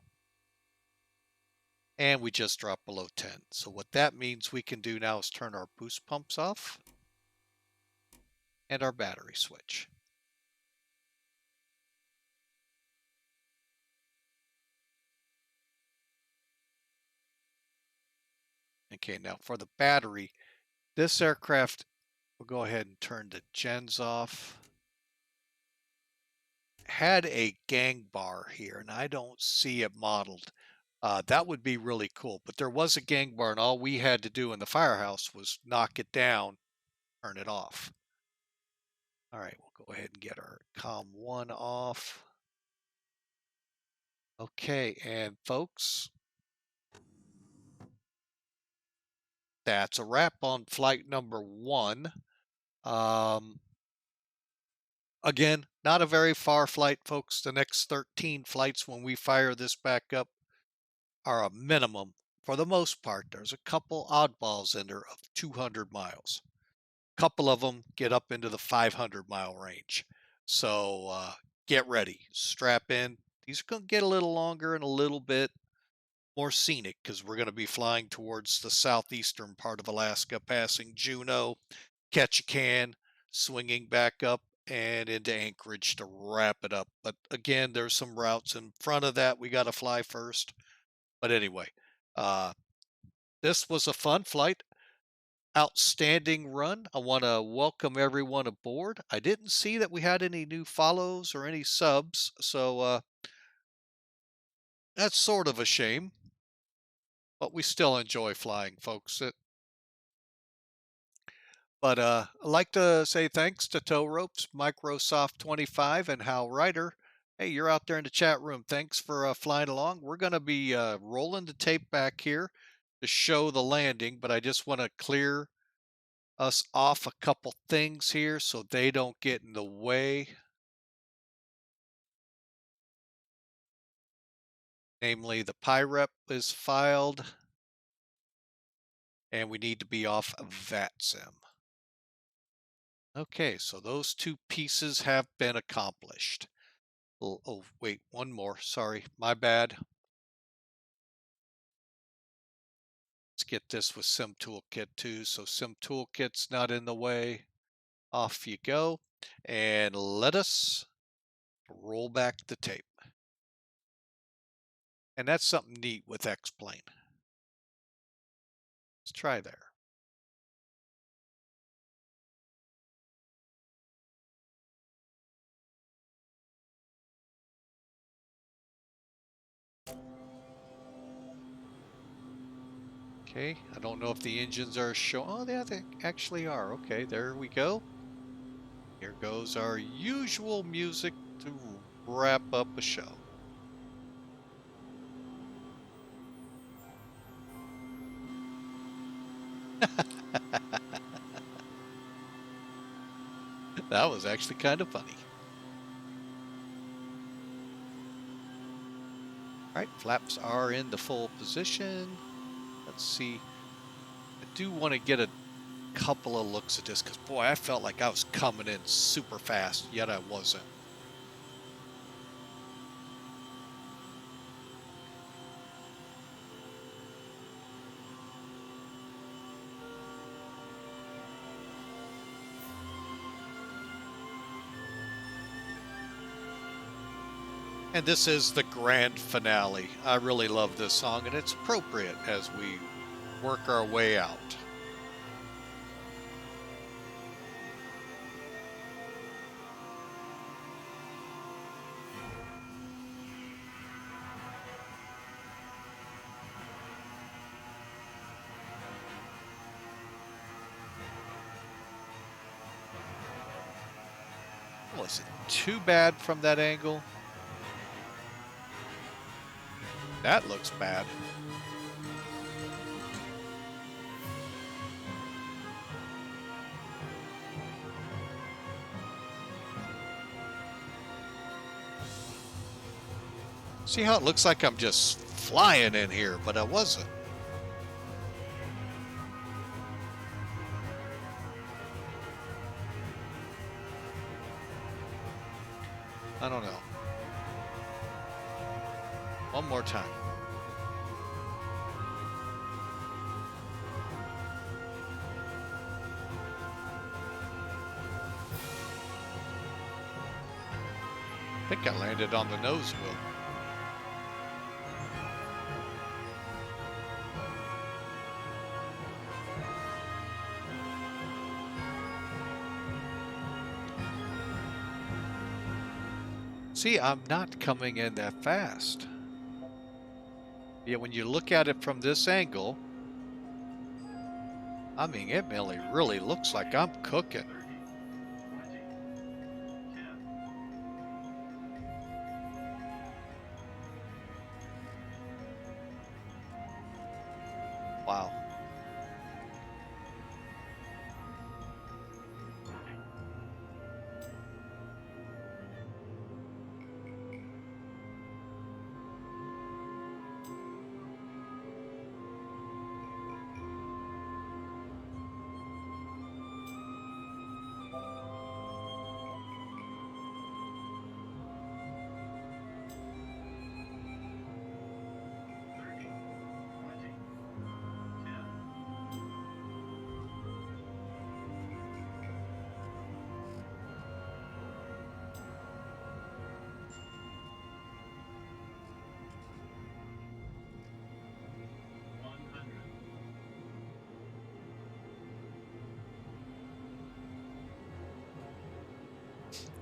And we just dropped below 10. So what that means we can do now is turn our boost pumps off and our battery switch. Okay, now for the battery, this aircraft, we'll go ahead and turn the gens off. Had a gang bar here, and I don't see it modeled. That would be really cool, but there was a gang bar, and all we had to do in the firehouse was knock it down, turn it off. All right, we'll go ahead and get our COM1 off. Okay, and folks, that's a wrap on flight number 1. Again, not a very far flight, folks. The next 13 flights when we fire this back up are a minimum. For the most part, there's a couple oddballs in there of 200 miles. A couple of them get up into the 500-mile range. So get ready, strap in. These are going to get a little longer and a little bit more scenic because we're going to be flying towards the southeastern part of Alaska, passing Juneau, Ketchikan, swinging back up and into Anchorage to wrap it up. But again, there's some routes in front of that we got to fly first. But anyway, this was a fun flight. Outstanding run. I want to welcome everyone aboard. I didn't see that we had any new follows or any subs, so that's sort of a shame. But we still enjoy flying, folks. I'd like to say thanks to Tow Ropes, Microsoft 25, and Hal Ryder. Hey, you're out there in the chat room. Thanks for flying along. We're going to be rolling the tape back here to show the landing, but I just want to clear us off a couple things here so they don't get in the way. Namely, the PIREP is filed, and we need to be off of VATSIM. Okay, so those two pieces have been accomplished. Oh, wait, one more. Sorry, my bad. Let's get this with Sim Toolkit too. So Sim Toolkit's not in the way. Off you go. And let us roll back the tape. And that's something neat with X-Plane. Let's try there. Okay, I don't know if the engines are showing. Oh, yeah, they actually are. Okay, there we go. Here goes our usual music to wrap up a show. That was actually kind of funny. All right, flaps are in the full position. Let's see. I do want to get a couple of looks at this because, boy, I felt like I was coming in super fast, yet I wasn't. And this is the grand finale. I really love this song, and it's appropriate as we work our way out. Was it too bad from that angle? That looks bad. See how it looks like I'm just flying in here, but I wasn't. I don't know. One more time. I think I landed on the nose wheel. See, I'm not coming in that fast. Yeah, when you look at it from this angle, I mean, it really looks like I'm cooking. Wow.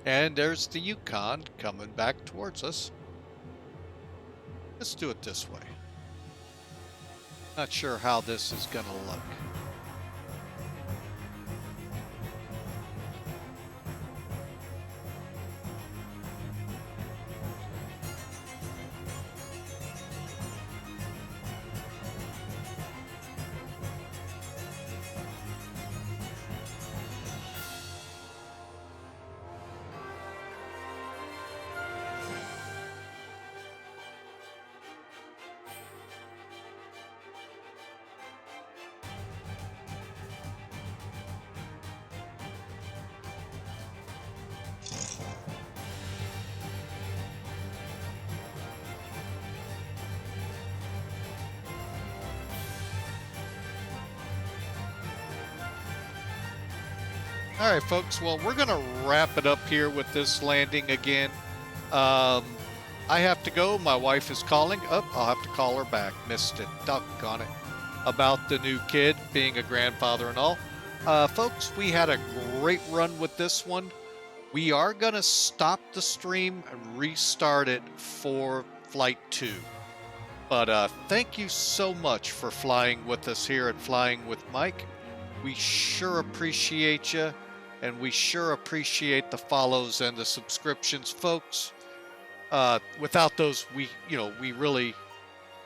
And there's the Yukon coming back towards us. Let's do it this way. Not sure how this is gonna look. All right, folks. Well, we're going to wrap it up here with this landing again. I have to go. My wife is calling. Oh, I'll have to call her back. Missed it. Doggone it. About the new kid being a grandfather and all. Folks, we had a great run with this one. We are going to stop the stream and restart it for Flight 2. But thank you so much for flying with us here at Flying with Mike. We sure appreciate you. And we sure appreciate the follows and the subscriptions, folks. Without those, we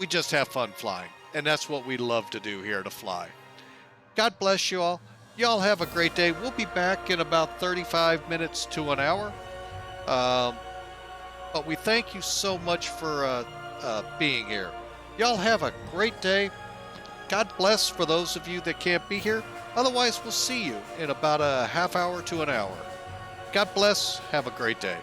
just have fun flying. And that's what we love to do here to fly. God bless you all. Y'all have a great day. We'll be back in about 35 minutes to an hour. But we thank you so much for being here. Y'all have a great day. God bless for those of you that can't be here. Otherwise, we'll see you in about a half hour to an hour. God bless. Have a great day.